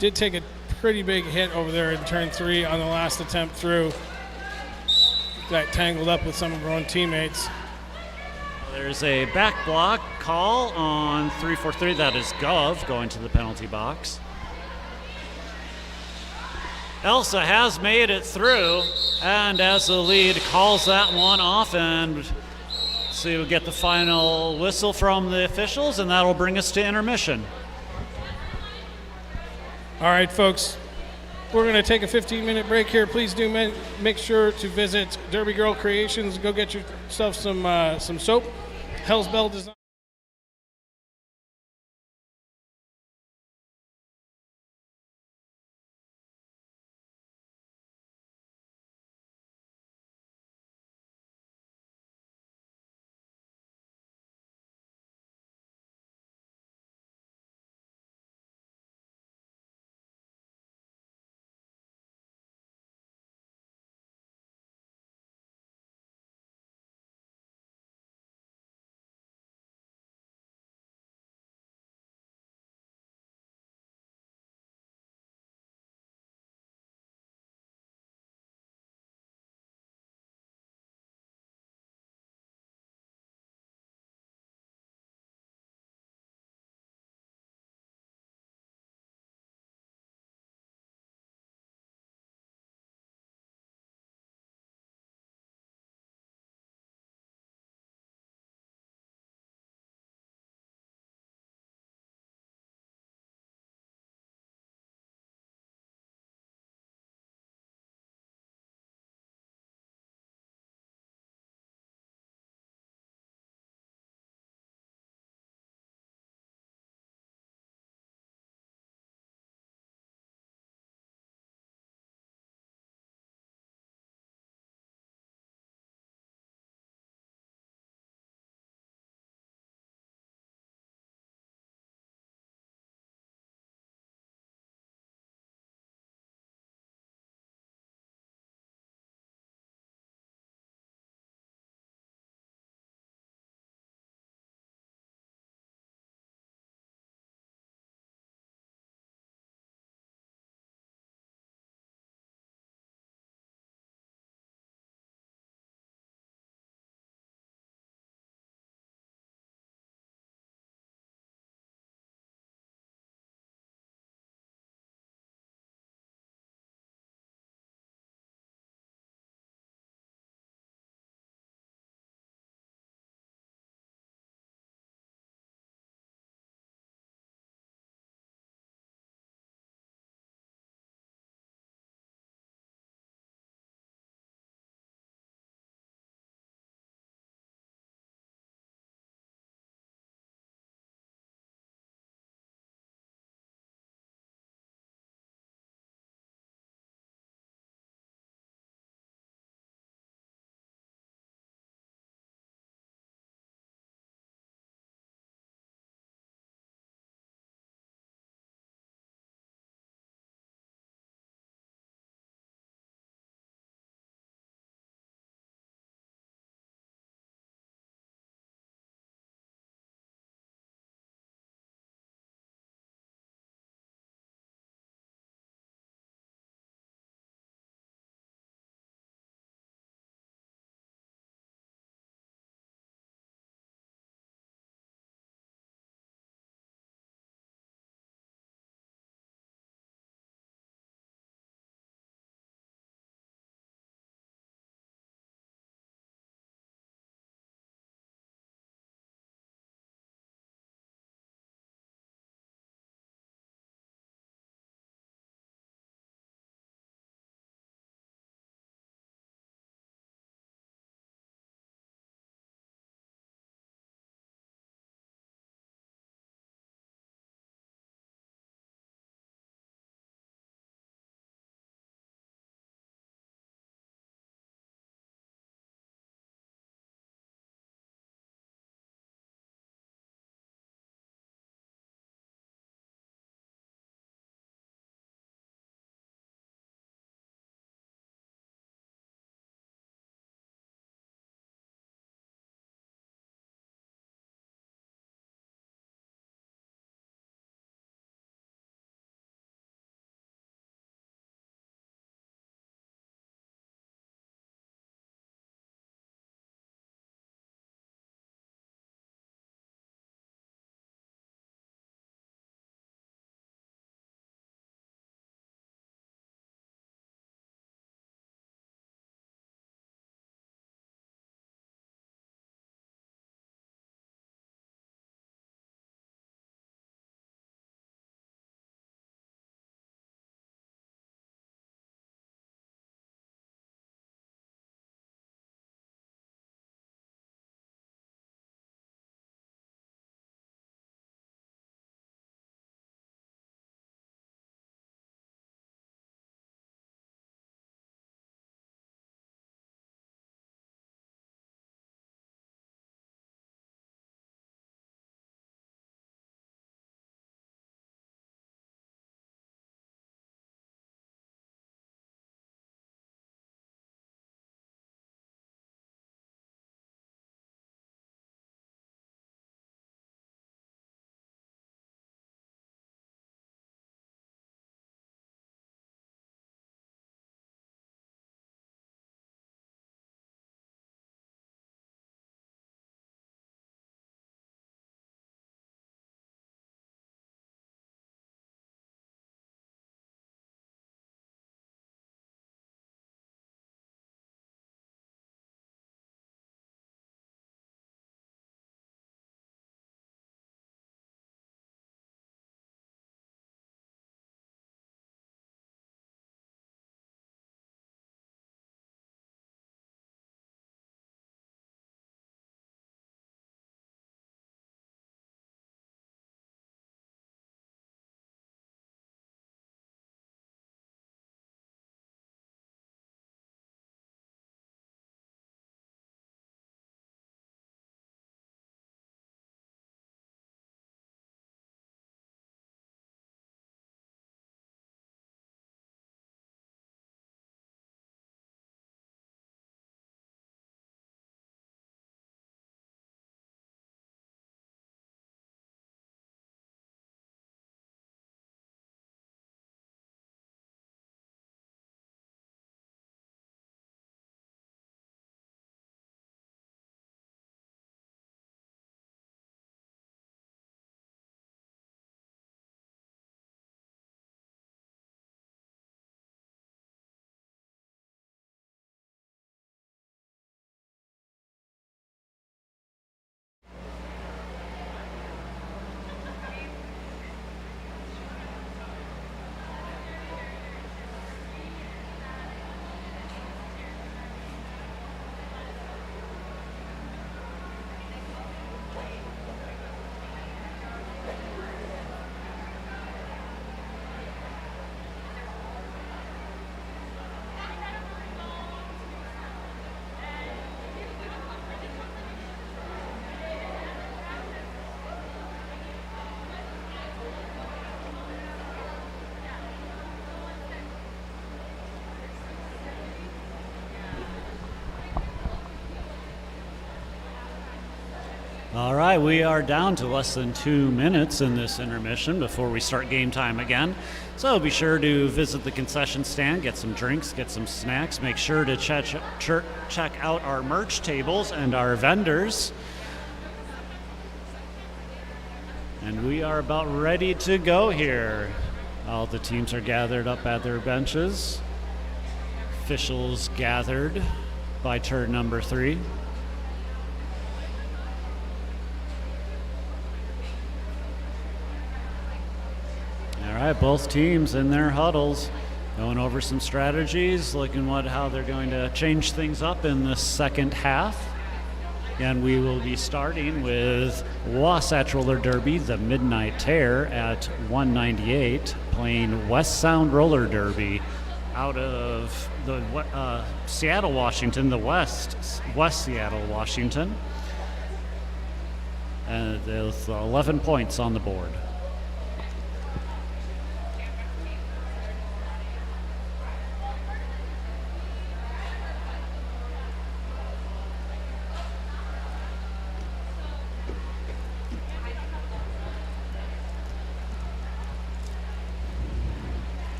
Did take a pretty big hit over there in turn 3 on the last attempt through. Got tangled up with some of her own teammates. There's a back block call on 343. That is Gov going to the penalty box. Elsa has made it through, and as the lead calls that one off, and so we'll get the final whistle from the officials, and that'll bring us to intermission. All right, folks, we're going to take a 15-minute break here. Please do make sure to visit Derby Girl Creations. Go get yourself some soap. Hell's Bell Design. All right, we are down to less than 2 minutes in this intermission before we start game time again. So be sure to visit the concession stand, get some drinks, get some snacks. Make sure to check out our merch tables and our vendors. And we are about ready to go here. All the teams are gathered up at their benches. Officials gathered by turn number 3. All right, both teams in their huddles, going over some strategies, looking at how they're going to change things up in the second half. And we will be starting with Wasatch Roller Derby, the Midnight Tear at 198, playing West Sound Roller Derby out of the Seattle, Washington, the West Seattle, Washington. And there's 11 points on the board.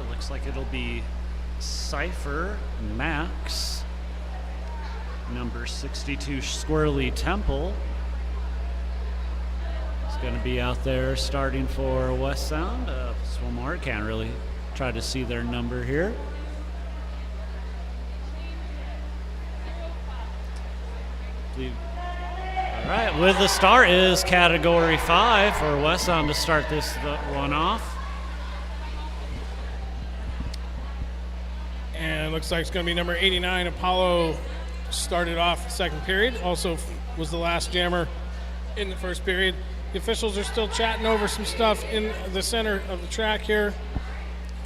Looks like it'll be Cypher Max, number 62 Squirrely Temple. It's going to be out there starting for West Sound. Just one more, can't really try to see their number here. All right, with the start is Category 5 for West Sound to start this one off. And it looks like it's going to be number 89, Apollo, started off the second period. Also was the last jammer in the first period. The officials are still chatting over some stuff in the center of the track here.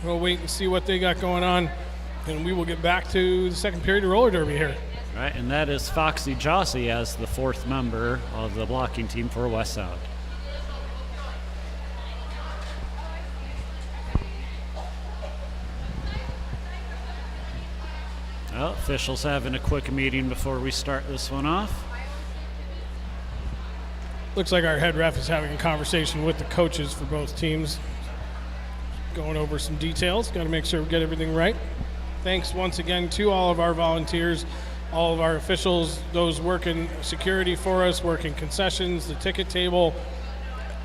We'll wait and see what they got going on, and we will get back to the second period of roller derby here. All right, and that is Foxy Jossie as the 4th member of the blocking team for West Sound. Well, officials having a quick meeting before we start this one off. Looks like our head ref is having a conversation with the coaches for both teams, going over some details. Got to make sure we get everything right. Thanks once again to all of our volunteers, all of our officials, those working security for us, working concessions, the ticket table,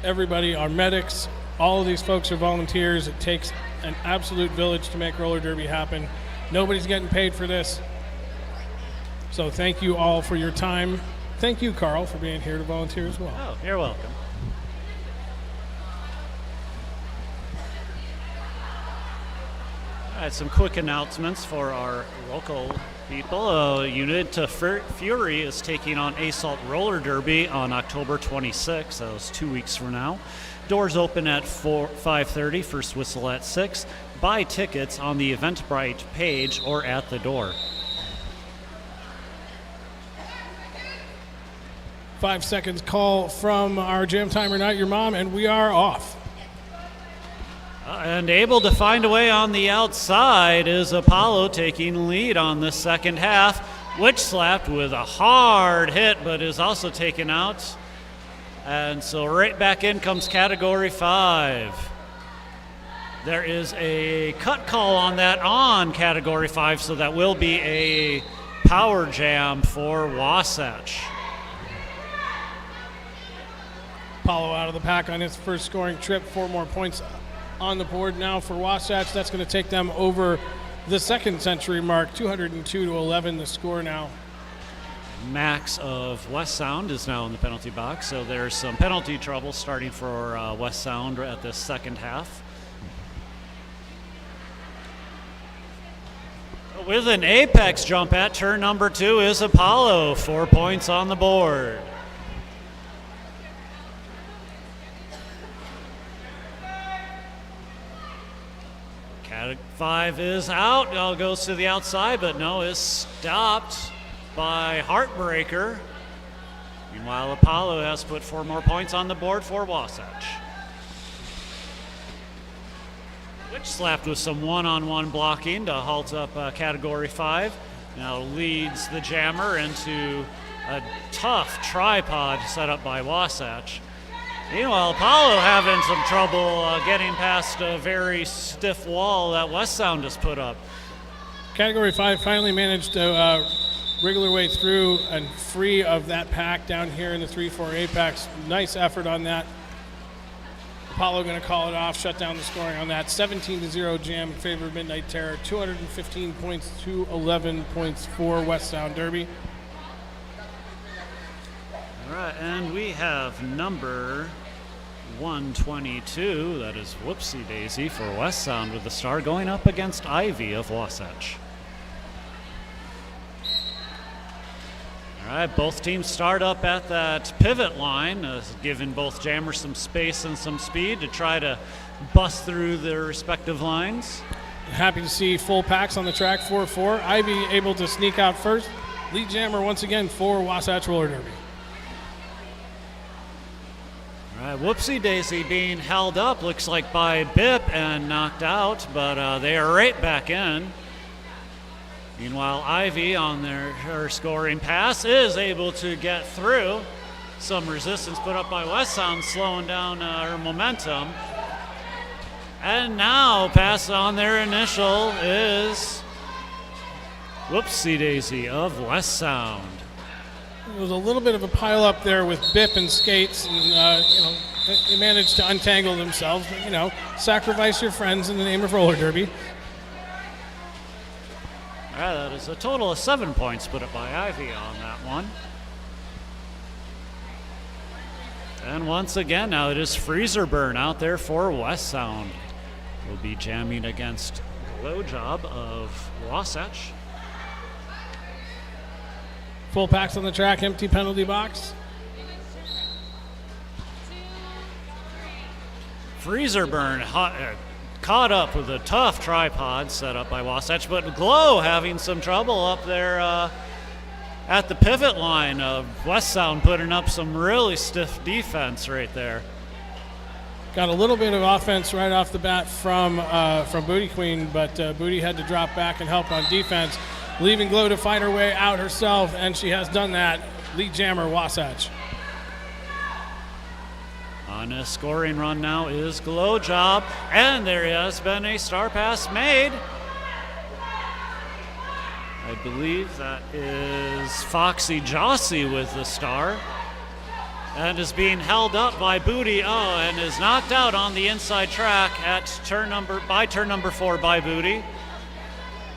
everybody, our medics. All of these folks are volunteers. It takes an absolute village to make roller derby happen. Nobody's getting paid for this. So thank you all for your time. Thank you, Carl, for being here to volunteer as well. Oh, you're welcome. All right, some quick announcements for our local people. Unit to Fury is taking on Assault Roller Derby on October 26th. That was 2 weeks from now. Doors open at 5:30, first whistle at 6. Buy tickets on the Eventbrite page or at the door. 5 seconds call from our jam timer, Not Your Mom, and we are off. And able to find a way on the outside is Apollo, taking lead on the second half. Witch slapped with a hard hit, but is also taken out. And so right back in comes Category 5. There is a cut call on that on Category 5, so that will be a power jam for Wasatch. Apollo out of the pack on his first scoring trip. 4 more points on the board now for Wasatch. That's going to take them over the second century mark, 202-11 the score now. Max of West Sound is now in the penalty box, so there's some penalty trouble starting for West Sound at the second half. With an apex jump at turn number 2 is Apollo, 4 points on the board. Cat 5 is out. Now goes to the outside, but no, is stopped by Heartbreaker. Meanwhile, Apollo has put 4 more points on the board for Wasatch. Which slapped with some one-on-one blocking to halt up Category 5. Now leads the Jammer into a tough tripod set up by Wasatch. Meanwhile, Apollo having some trouble getting past a very stiff wall that West Sound has put up. Category 5 finally managed to wriggle their way through and free of that pack down here in the 3-4 Apex. Nice effort on that. Apollo going to call it off, shut down the scoring on that. 17-0 Jam in favor of Midnight Terror. 215 points to 11 points for West Sound Derby. All right, and we have number 122, that is Whoopsie Daisy for West Sound with the star, going up against Ivy of Wasatch. All right, both teams start up at that pivot line, giving both jammers some space and some speed to try to bust through their respective lines. Happy to see full packs on the track, 4-4. Ivy able to sneak out first. Lead jammer once again for Wasatch Roller Derby. All right, Whoopsie Daisy being held up, looks like by Bip and knocked out, but they are right back in. Meanwhile, Ivy on her scoring pass is able to get through. Some resistance put up by West Sound, slowing down her momentum. And now pass on their initial is Whoopsie Daisy of West Sound. There was a little bit of a pile up there with Bip and Skates, and they managed to untangle themselves. But, sacrifice your friends in the name of roller derby. All right, that is a total of 7 points put up by Ivy on that one. And once again, now it is Freezer Burn out there for West Sound. We'll be jamming against Glow Job of Wasatch. Full packs on the track, empty penalty box. Freezer Burn caught up with a tough tripod set up by Wasatch, but Glow having some trouble up there at the pivot line of West Sound, putting up some really stiff defense right there. Got a little bit of offense right off the bat from Booty Queen, but Booty had to drop back and help on defense, leaving Glow to fight her way out herself, and she has done that. Lead jammer, Wasatch. On a scoring run now is Glow Job, and there has been a star pass made. I believe that is Foxy Jossie with the star, and is being held up by Booty. And is knocked out on the inside track at turn number 4 by Booty.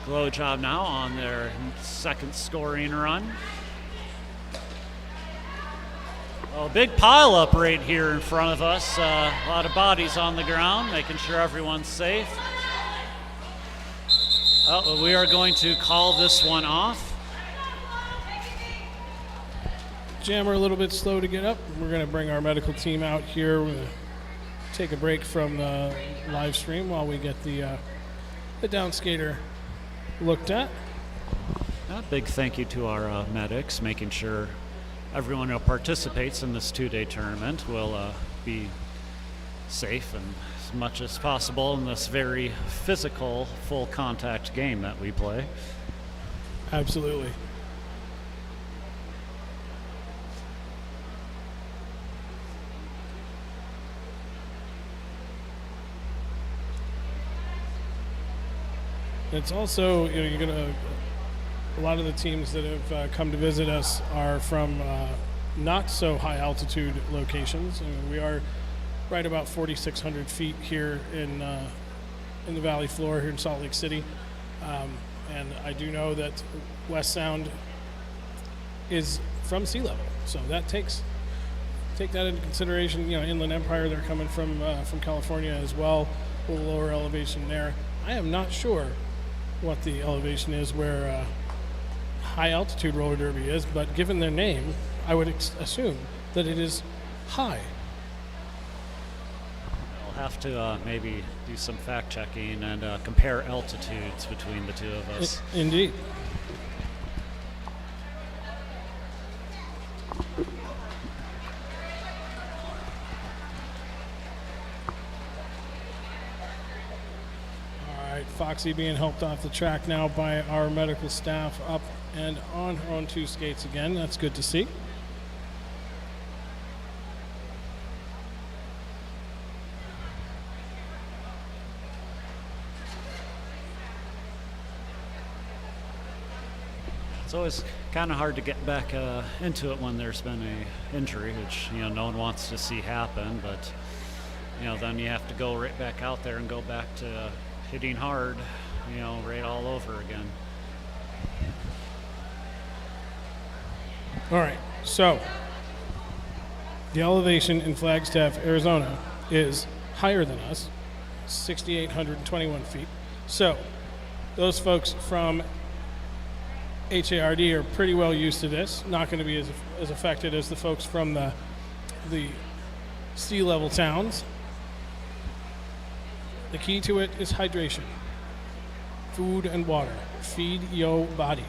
Glow Job now on their second scoring run. A big pile up right here in front of us. A lot of bodies on the ground, making sure everyone's safe. We are going to call this one off. Jammer a little bit slow to get up. We're going to bring our medical team out here. We're going to take a break from the live stream while we get the down skater looked at. A big thank you to our medics, making sure everyone who participates in this 2-day tournament will be safe and as much as possible in this very physical, full contact game that we play. Absolutely. It's also, you're gonna. A lot of the teams that have come to visit us are from not so high altitude locations. We are right about 4,600 feet here in the valley floor here in Salt Lake City, and I do know that West Sound is from sea level, so that take that into consideration. Inland Empire, they're coming from California as well, a little lower elevation there. I am not sure what the elevation is where high altitude roller derby is, but given their name, I would assume that it is high. have to maybe do some fact checking and compare altitudes between the two of us. Indeed. All right, Foxy being helped off the track now by our medical staff, up and on her own two skates again. That's good to see. It's always kind of hard to get back into it when there's been a injury, which no one wants to see happen. But then you have to go right back out there and go back to hitting hard, right all over again. All right, so the elevation in Flagstaff, Arizona is higher than us, 6,821 feet. So those folks from HARD are pretty well used to this, not going to be as affected as the folks from the sea level towns. The key to it is hydration, food and water. Feed your body.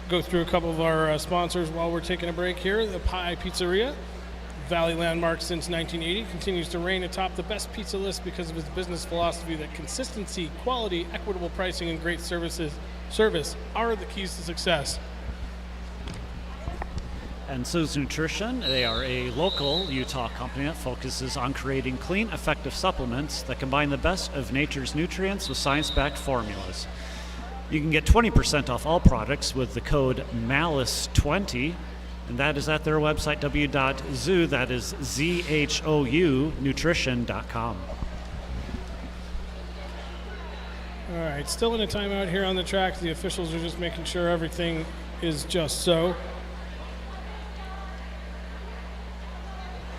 Go through a couple of our sponsors while we're taking a break here. The Pie Pizzeria, Valley landmark since 1980, continues to reign atop the best pizza list because of its business philosophy that consistency, quality, equitable pricing, and great service are the keys to success. And Sue's Nutrition, they are a local Utah company that focuses on creating clean, effective supplements that combine the best of nature's nutrients with science-backed formulas. You can get 20% off all products with the code MALICE20, and that is at their website, w.zoo, that is ZHOU, nutrition.com. All right, still in a timeout here on the track. The officials are just making sure everything is just so.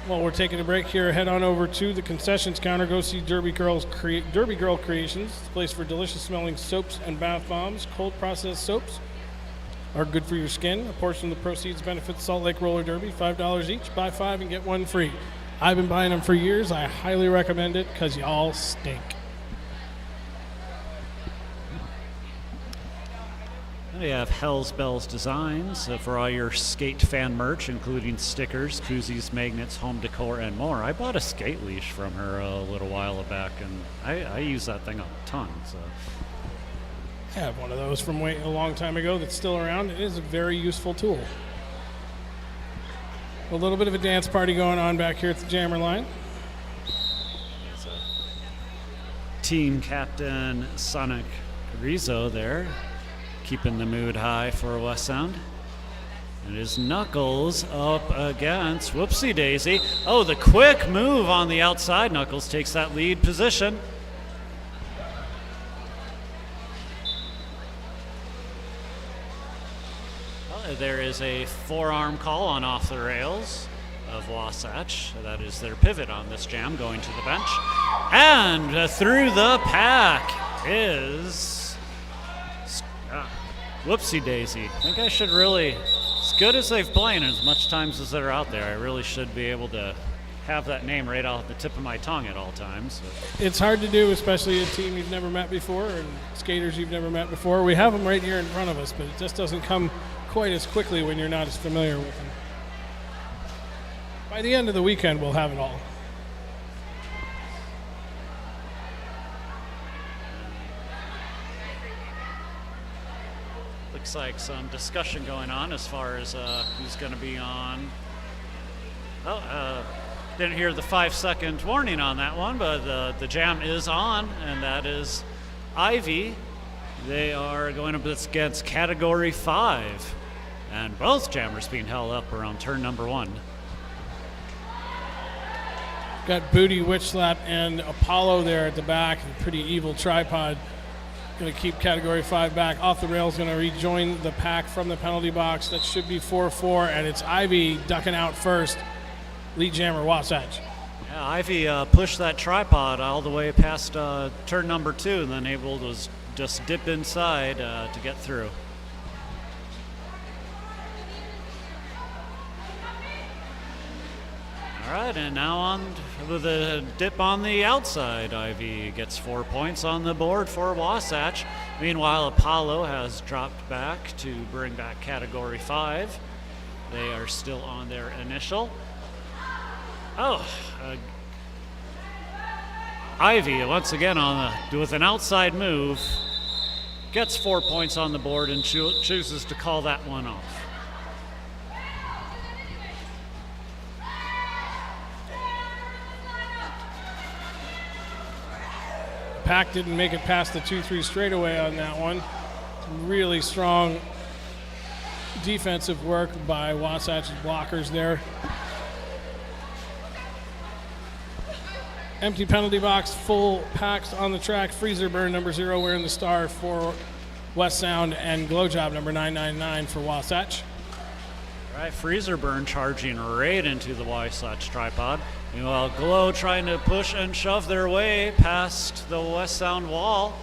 While we're taking a break here, head on over to the concessions counter. Go see Derby Girl Creations, the place for delicious smelling soaps and bath bombs. Cold processed soaps are good for your skin. A portion of the proceeds benefits Salt Lake Roller Derby, $5 each. Buy 5 and get 1 free. I've been buying them for years. I highly recommend it because y'all stink. We have Hell's Bells Designs for all your skate fan merch, including stickers, koozies, magnets, home decor, and more. I bought a skate leash from her a little while back, and I use that thing a ton. So. I have one of those from a long time ago that's still around. It is a very useful tool. A little bit of a dance party going on back here at the Jammer line. Team Captain Sonic Rizzo there, keeping the mood high for West Sound. It is Knuckles up against Whoopsie Daisy. Oh, the quick move on the outside. Knuckles takes that lead position. There is a forearm call on off the rails of Wasatch. That is their pivot on this jam, going to the bench. And through the pack is Whoopsie Daisy. I think I should really, as good as they've played and as much times as they're out there, I really should be able to have that name right off the tip of my tongue at all times. It's hard to do, especially a team you've never met before and skaters you've never met before. We have them right here in front of us, but it just doesn't come quite as quickly when you're not as familiar with them. By the end of the weekend, we'll have it all. Looks like some discussion going on as far as who's going to be on. Didn't hear the 5-second warning on that one, but the jam is on, and that is Ivy. They are going up against Category 5, and both jammers being held up around turn number 1. Got Booty, Witch Slap, and Apollo there at the back. A pretty evil tripod. Going to keep Category 5 back. Off the rails, going to rejoin the pack from the penalty box. That should be 4-4, and it's Ivy ducking out first. Lead jammer, Wasatch. Yeah, Ivy pushed that tripod all the way past turn number 2, and then able to just dip inside to get through. All right, and now on with a dip on the outside. Ivy gets 4 points on the board for Wasatch. Meanwhile, Apollo has dropped back to bring back Category 5. They are still on their initial. Ivy, once again, with an outside move, gets 4 points on the board and chooses to call that one off. Pack didn't make it past the 2-3 straightaway on that one. Really strong defensive work by Wasatch's blockers there. Empty penalty box, full packs on the track. Freezer Burn number 0 wearing the star for West Sound, and Glow Job number 999 for Wasatch. All right, Freezer Burn charging right into the Wasatch tripod. Meanwhile, Glow trying to push and shove their way past the West Sound wall.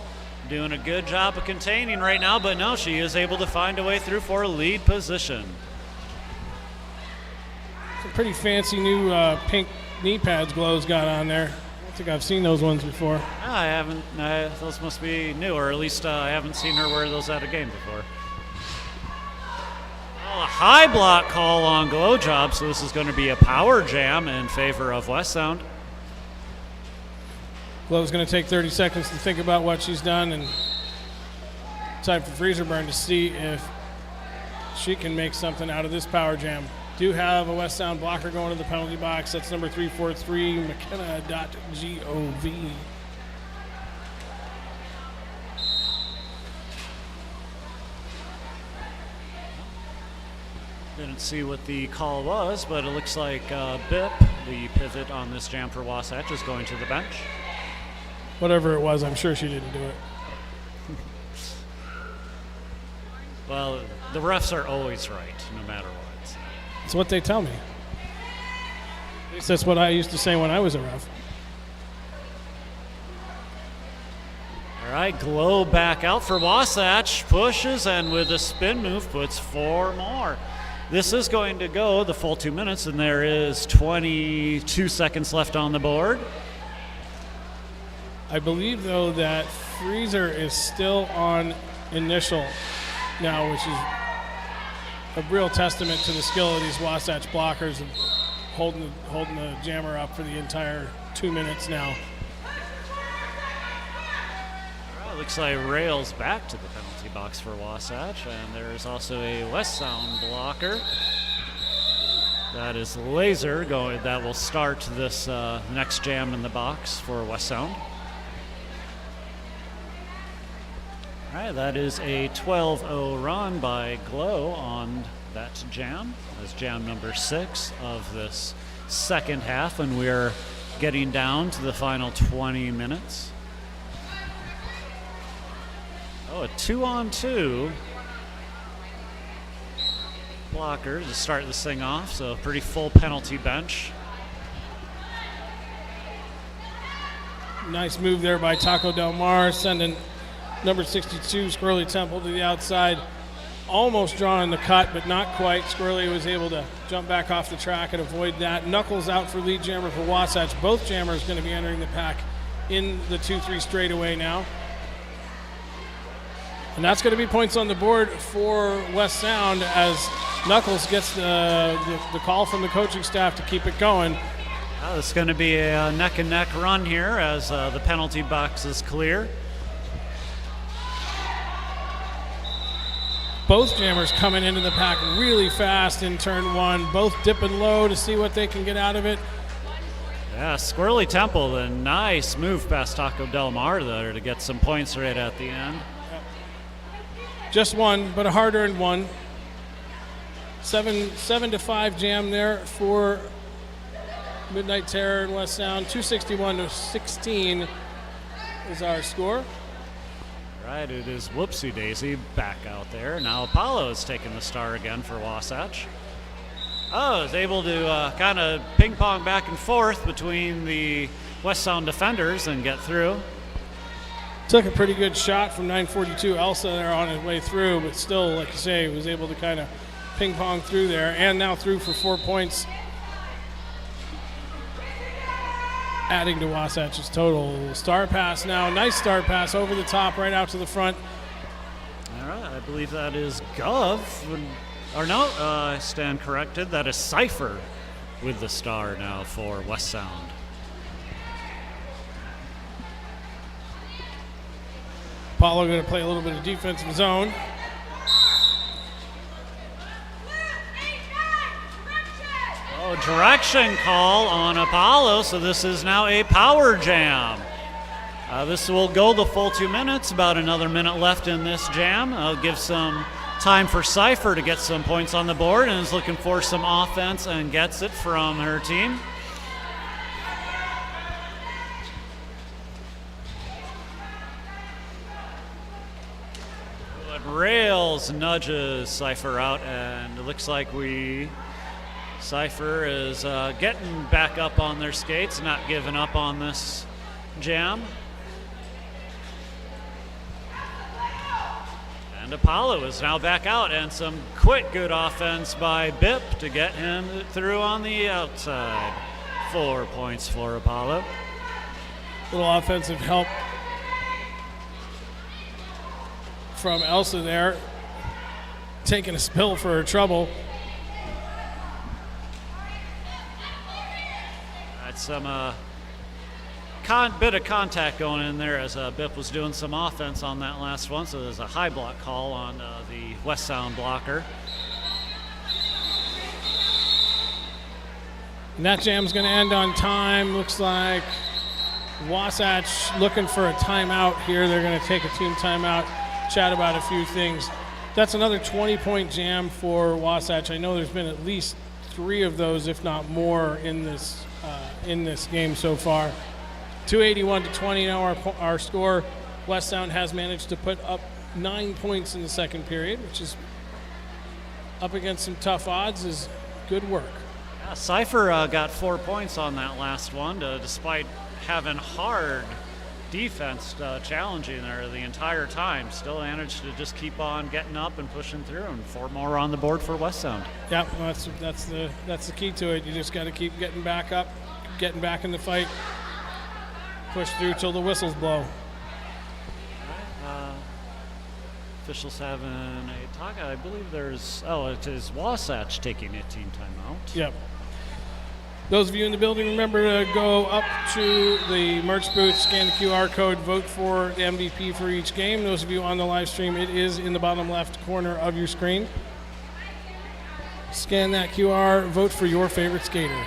Doing a good job of containing right now, but no, she is able to find a way through for a lead position. Some pretty fancy new pink knee pads Glow's got on there. I don't think I've seen those ones before. No, I haven't. Those must be new, or at least I haven't seen her wear those at a game before. A high block call on Glow Job, so this is going to be a power jam in favor of West Sound. Glow's going to take 30 seconds to think about what she's done, and time for Freezer Burn to see if she can make something out of this power jam. Do have a West Sound blocker going to the penalty box. That's number 343, McKenna.gov. Didn't see what the call was, but it looks like Bip, the pivot on this jam for Wasatch, is going to the bench. Whatever it was, I'm sure she didn't do it. Well, the refs are always right, no matter what. It's what they tell me. At least that's what I used to say when I was a ref. All right, Glow back out for Wasatch, pushes, and with a spin move puts 4 more. This is going to go the full 2 minutes, and there is 22 seconds left on the board. I believe, though, that Freezer is still on initial now, which is a real testament to the skill of these Wasatch blockers and holding the jammer up for the entire 2 minutes now. Well, looks like Rails back to the penalty box for Wasatch, and there's also a West Sound blocker. That is Laser going. That will start this next jam in the box for West Sound. All right, that is a 12-0 run by Glow on that jam. That's jam number 6 of this second half, and we're getting down to the final 20 minutes. Oh, a 2-on-2 blocker to start this thing off, so a pretty full penalty bench. Nice move there by Taco Del Mar, sending number 62, Squirrely Temple, to the outside. Almost drawing the cut, but not quite. Squirrely was able to jump back off the track and avoid that. Knuckles out for lead jammer for Wasatch. Both jammers going to be entering the pack in the 2-3 straightaway now. And that's going to be points on the board for West Sound as Knuckles gets the call from the coaching staff to keep it going. Well, it's going to be a neck-and-neck run here as the penalty box is clear. Both jammers coming into the pack really fast in turn 1, both dipping low to see what they can get out of it. Yeah, Squirrely Temple, a nice move past Taco Del Mar there to get some points right at the end. Just one, but a hard-earned one. 7-5 jam there for Midnight Terror and West Sound. 261-16 is our score. Right, it is Whoopsie Daisy back out there. Now Apollo is taking the star again for Wasatch. Oh, is able to kind of ping pong back and forth between the West Sound defenders and get through. Took a pretty good shot from 942 Elsa there on his way through, but still, like you say, was able to kind of ping pong through there, and now through for 4 points. adding to Wasatch's total. Star pass now. Nice star pass over the top, right out to the front. All right, I believe that is Gov. Or no, I stand corrected. That is Cypher with the star now for West Sound. Apollo going to play a little bit of defensive zone. Oh, direction call on Apollo, so this is now a power jam. This will go the full 2 minutes, about another minute left in this jam. I'll give some time for Cypher to get some points on the board and is looking for some offense and gets it from her team. Rails nudges Cypher out, and it looks like Cypher is getting back up on their skates, not giving up on this jam. And Apollo is now back out, and some quick good offense by Bip to get him through on the outside. 4 points for Apollo. Little offensive help from Elsa there, taking a spill for her trouble. That's some bit of contact going in there as Bip was doing some offense on that last one, so there's a high block call on the West Sound blocker. And that jam's going to end on time. Looks like Wasatch looking for a timeout here. They're going to take a team timeout, chat about a few things. That's another 20-point jam for Wasatch. I know there's been at least 3 of those, if not more, in this game so far. 281-20 now our score. West Sound has managed to put up 9 points in the second period, which is up against some tough odds, is good work. Yeah, Cypher got 4 points on that last one, despite having hard defense challenging there the entire time. Still managed to just keep on getting up and pushing through, and 4 more on the board for West Sound. Yeah, well, that's the key to it. You just got to keep getting back up, getting back in the fight, push through till the whistles blow. Officials having a talk. I believe it is Wasatch taking a team timeout. Yep. Those of you in the building, remember to go up to the merch booth, scan the QR code, vote for the MVP for each game. Those of you on the live stream, it is in the bottom left corner of your screen. Scan that QR, vote for your favorite skater.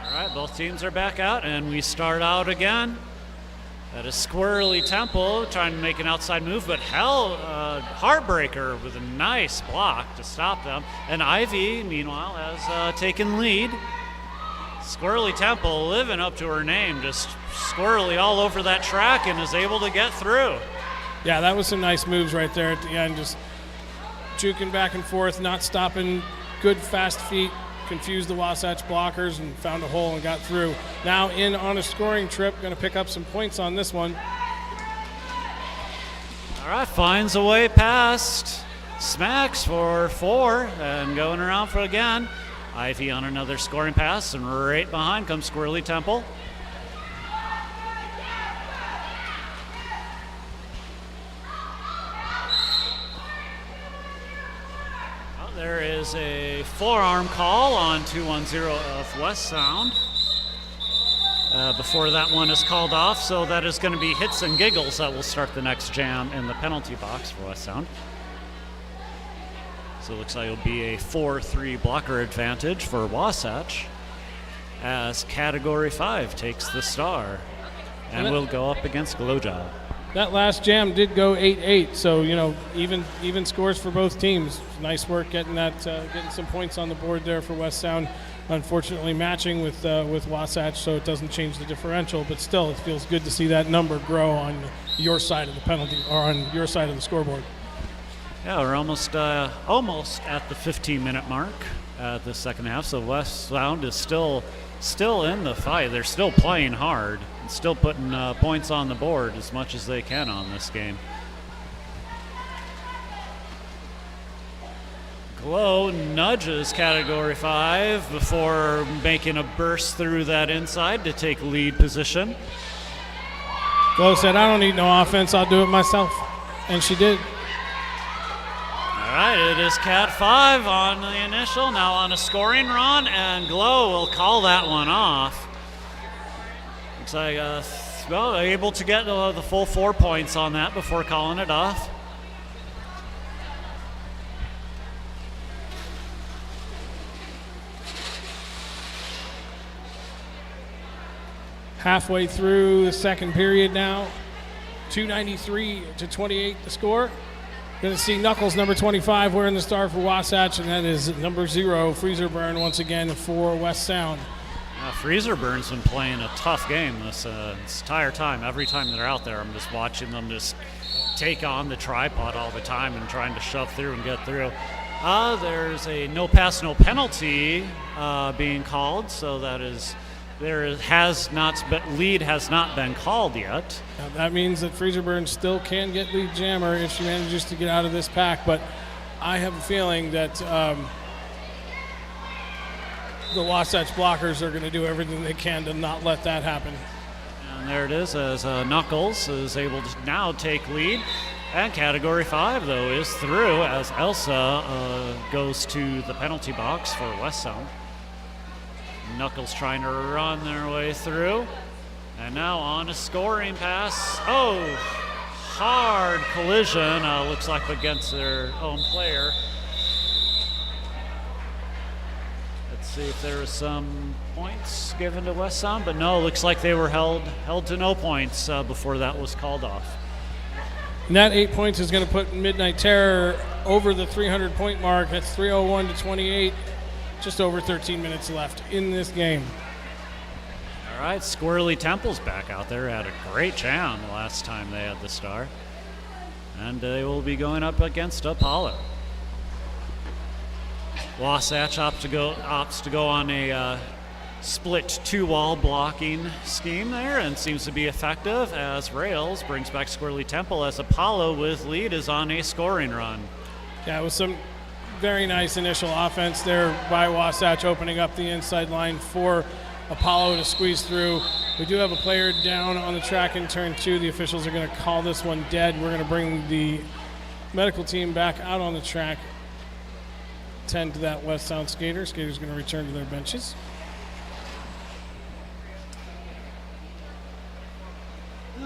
All right, both teams are back out, and we start out again. That is Squirrely Temple trying to make an outside move, but Heartbreaker with a nice block to stop them. And Ivy, meanwhile, has taken lead. Squirrely Temple living up to her name, just squirrely all over that track and is able to get through. Yeah, that was some nice moves right there at the end, just juking back and forth, not stopping, good fast feet. Confused the Wasatch blockers and found a hole and got through. Now in on a scoring trip, going to pick up some points on this one. All right, finds a way past. Smacks for 4 and going around for again. Ivy on another scoring pass, and right behind comes Squirrely Temple. There is a forearm call on 210 of West Sound before that one is called off, so that is going to be hits and giggles that will start the next jam in the penalty box for West Sound. So it looks like it'll be a 4-3 blocker advantage for Wasatch as Category 5 takes the star and will go up against Glowjob. That last jam did go 8-8, so even scores for both teams. Nice work getting some points on the board there for West Sound. Unfortunately, matching with Wasatch, so it doesn't change the differential. But still, it feels good to see that number grow on your side of the penalty or on your side of the scoreboard. Yeah, we're almost at the 15-minute mark at the second half. So West Sound is still in the fight. They're still playing hard and still putting points on the board as much as they can on this game. Glow nudges Category 5 before making a burst through that inside to take lead position. Glow said, I don't need no offense, I'll do it myself. And she did. All right, it is Cat 5 on the initial, now on a scoring run, and Glow will call that one off. Looks like, well, able to get the full 4 points on that before calling it off. Halfway through the second period now. 293-28 the score. Going to see Knuckles, number 25, wearing the star for Wasatch, and that is number 0, Freezer Burn, once again for West Sound. Freezer Burn's been playing a tough game this entire time. Every time they're out there, I'm just watching them just take on the tripod all the time and trying to shove through and get through. There's a no pass, no penalty being called, so that is lead has not been called yet. Now, that means that Freezer Burn still can get lead jammer if she manages to get out of this pack, but I have a feeling that the Wasatch blockers are going to do everything they can to not let that happen. And there it is, as Knuckles is able to now take lead. And Category 5, though, is through as Elsa goes to the penalty box for West Sound. Knuckles trying to run their way through. And now on a scoring pass. Oh, hard collision. Looks like against their own player. Let's see if there was some points given to West Sound, but no, looks like they were held to no points before that was called off. And that 8 points is going to put Midnight Terror over the 300-point mark. That's 301-28. Just over 13 minutes left in this game. All right, Squirrely Temple's back out there. Had a great jam the last time they had the star. And they will be going up against Apollo. Wasatch opts to go on a split two-wall blocking scheme there and seems to be effective as Rails brings back Squirrely Temple as Apollo with lead is on a scoring run. Yeah, it was some very nice initial offense there by Wasatch, opening up the inside line for Apollo to squeeze through. We do have a player down on the track in turn 2. The officials are going to call this one dead. We're going to bring the medical team back out on the track, tend to that West Sound skater. Skater's going to return to their benches.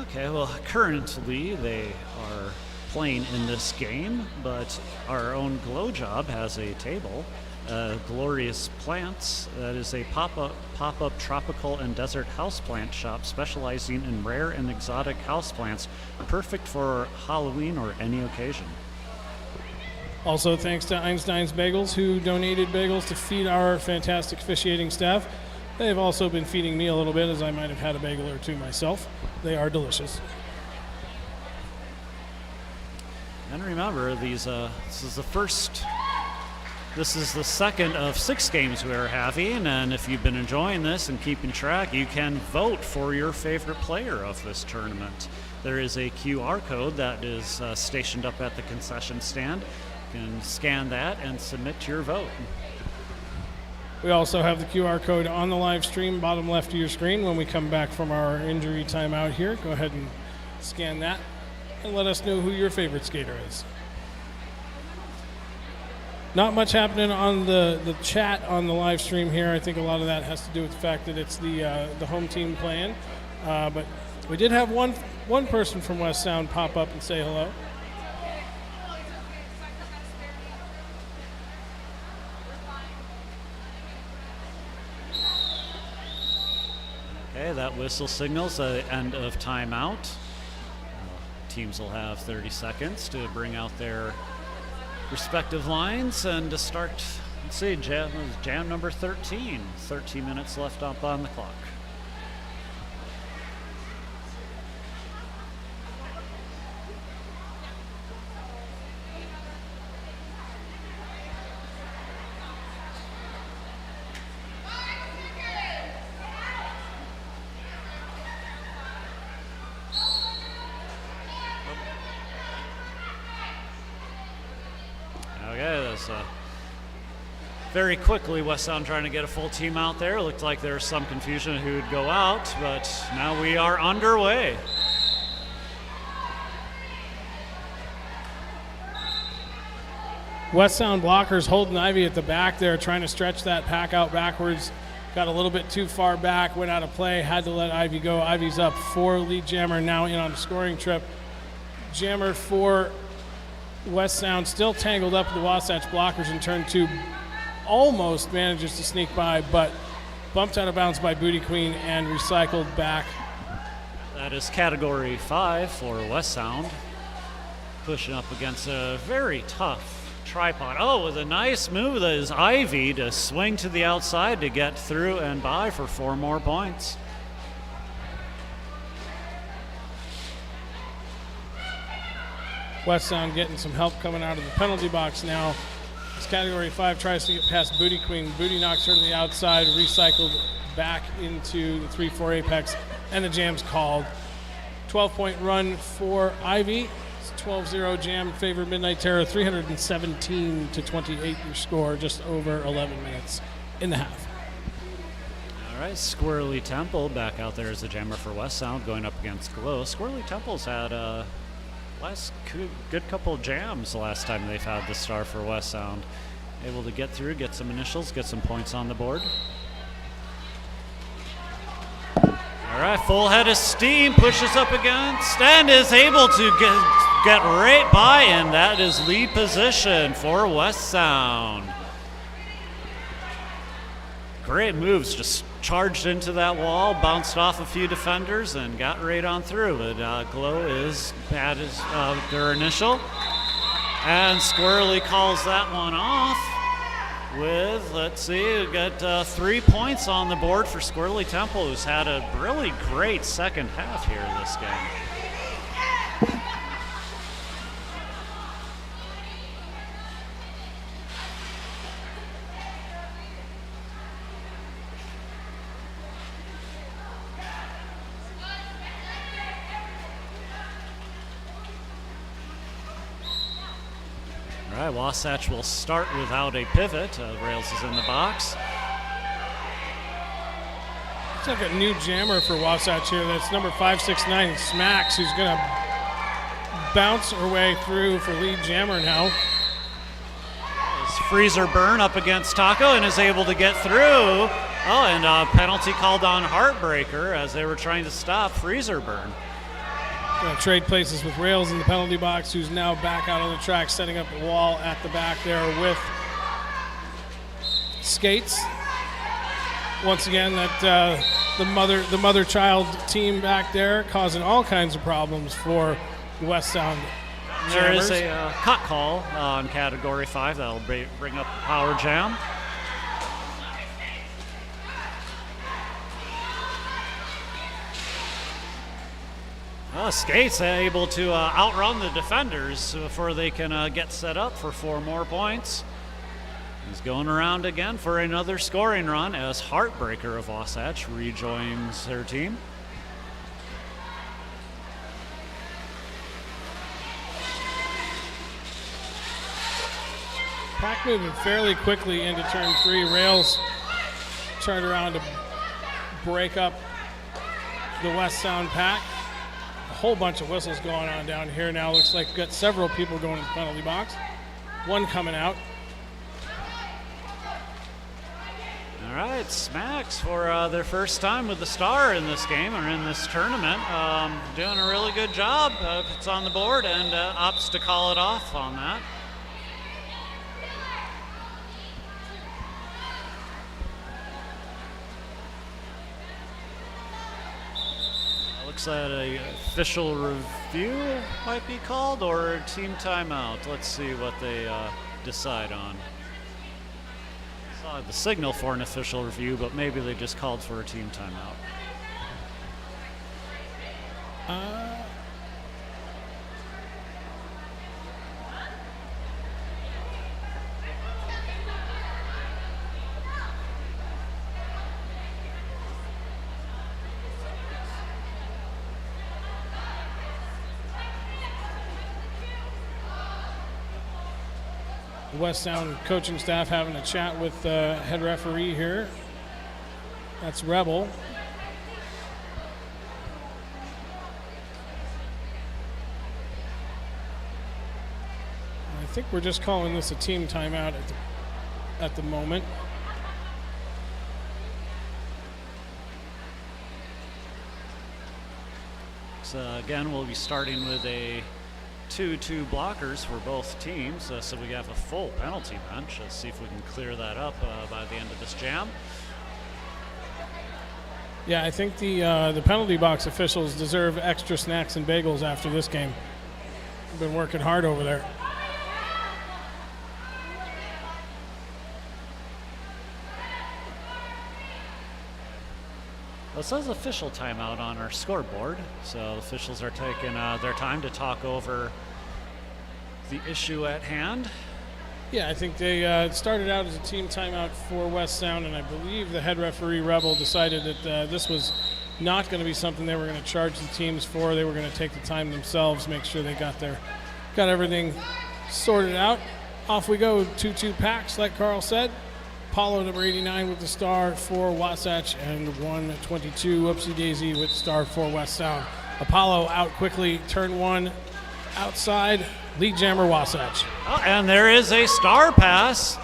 Okay, well, currently they are playing in this game, but our own Glow Job has a table. Glorious Plants, that is a pop-up tropical and desert houseplant shop specializing in rare and exotic houseplants, perfect for Halloween or any occasion. Also, thanks to Einstein's Bagels, who donated bagels to feed our fantastic officiating staff. They've also been feeding me a little bit, as I might have had a bagel or two myself. They are delicious. And remember, this is the second of 6 games we are having, and if you've been enjoying this and keeping track, you can vote for your favorite player of this tournament. There is a QR code that is stationed up at the concession stand. You can scan that and submit your vote. We also have the QR code on the live stream, bottom left of your screen. When we come back from our injury timeout here, go ahead and scan that and let us know who your favorite skater is. Not much happening on the chat on the live stream here. I think a lot of that has to do with the fact that it's the home team playing. But we did have one person from West Sound pop up and say hello. Okay, that whistle signals the end of timeout. Teams will have 30 seconds to bring out their respective lines and to start, let's see, jam number 13. 13 minutes left up on the clock. very quickly. West Sound trying to get a full team out there. Looked like there was some confusion who would go out, but now we are underway. West Sound blockers holding Ivy at the back there, trying to stretch that pack out backwards. Got a little bit too far back, went out of play, had to let Ivy go. Ivy's up for lead Jammer, now in on a scoring trip. Jammer for West Sound, still tangled up with the Wasatch blockers in turn 2. Almost manages to sneak by, but bumped out of bounds by Booty Queen and recycled back. That is category 5 for West Sound. Pushing up against a very tough tripod. Oh, with a nice move, that is Ivy to swing to the outside to get through and by for 4 more points. West Sound getting some help coming out of the penalty box now. This category 5 tries to get past Booty Queen. Booty knocks her to the outside, recycled back into the 3-4 apex, and the jam's called. 12-point run for Ivy. 12-0 jam favor Midnight Terror, 317-28 your score, just over 11 minutes in the half. All right, Squirrely Temple back out there as the jammer for West Sound, going up against Glow. Squirrely Temple's had a good couple of jams the last time they've had the star for West Sound. Able to get through, get some initials, get some points on the board. All right, full head of steam, pushes up against, and is able to get right by, and that is lead position for West Sound. Great moves, just charged into that wall, bounced off a few defenders, and got right on through. But Glow is bad as their initial, and Squirrely calls that one off with, let's see, we got 3 points on the board for Squirrely Temple, who's had a really great second half here this game. All right, Wasatch will start without a pivot. Rails is in the box. Looks like a new jammer for Wasatch here. That's number 569, Smacks, who's going to bounce her way through for lead jammer now. Is Freezer Burn up against Taco and is able to get through. Oh, and a penalty called on Heartbreaker as they were trying to stop Freezer Burn. Going to trade places with Rails in the penalty box, who's now back out on the track, setting up the wall at the back there with Skates. Once again, that the mother-child team back there causing all kinds of problems for the West Sound jammers. There is a cut call on category 5 that'll bring up the power jam. Skates able to outrun the defenders before they can get set up for 4 more points. He's going around again for another scoring run as Heartbreaker of Wasatch rejoins her team. Pack moving fairly quickly into turn 3. Rails turned around to break up the West Sound pack. A whole bunch of whistles going on down here now. Looks like we've got several people going to the penalty box. One coming out. All right, Smacks for their first time with the star in this game or in this tournament. Doing a really good job. It's on the board and opts to call it off on that. Looks like an official review might be called or a team timeout. Let's see what they decide on. Saw the signal for an official review, but maybe they just called for a team timeout. The West Sound coaching staff having a chat with the head referee here. That's Rebel. I think we're just calling this a team timeout at the moment. So again, we'll be starting with a 2-2 blockers for both teams, so we have a full penalty bench. Let's see if we can clear that up by the end of this jam. Yeah, I think the penalty box officials deserve extra snacks and bagels after this game. Been working hard over there. Well, it says official timeout on our scoreboard, so the officials are taking their time to talk over the issue at hand. Yeah, I think they started out as a team timeout for West Sound, and I believe the head referee, Rebel, decided that this was not going to be something they were going to charge the teams for. They were going to take the time themselves, make sure they got everything sorted out. Off we go, 2-2 packs, like Carl said. Apollo, number 89, with the star for Wasatch, and 122, Whoopsie Daisy, with the star for West Sound. Apollo out quickly, turn one, outside, lead jammer Wasatch. Oh, and there is a star pass.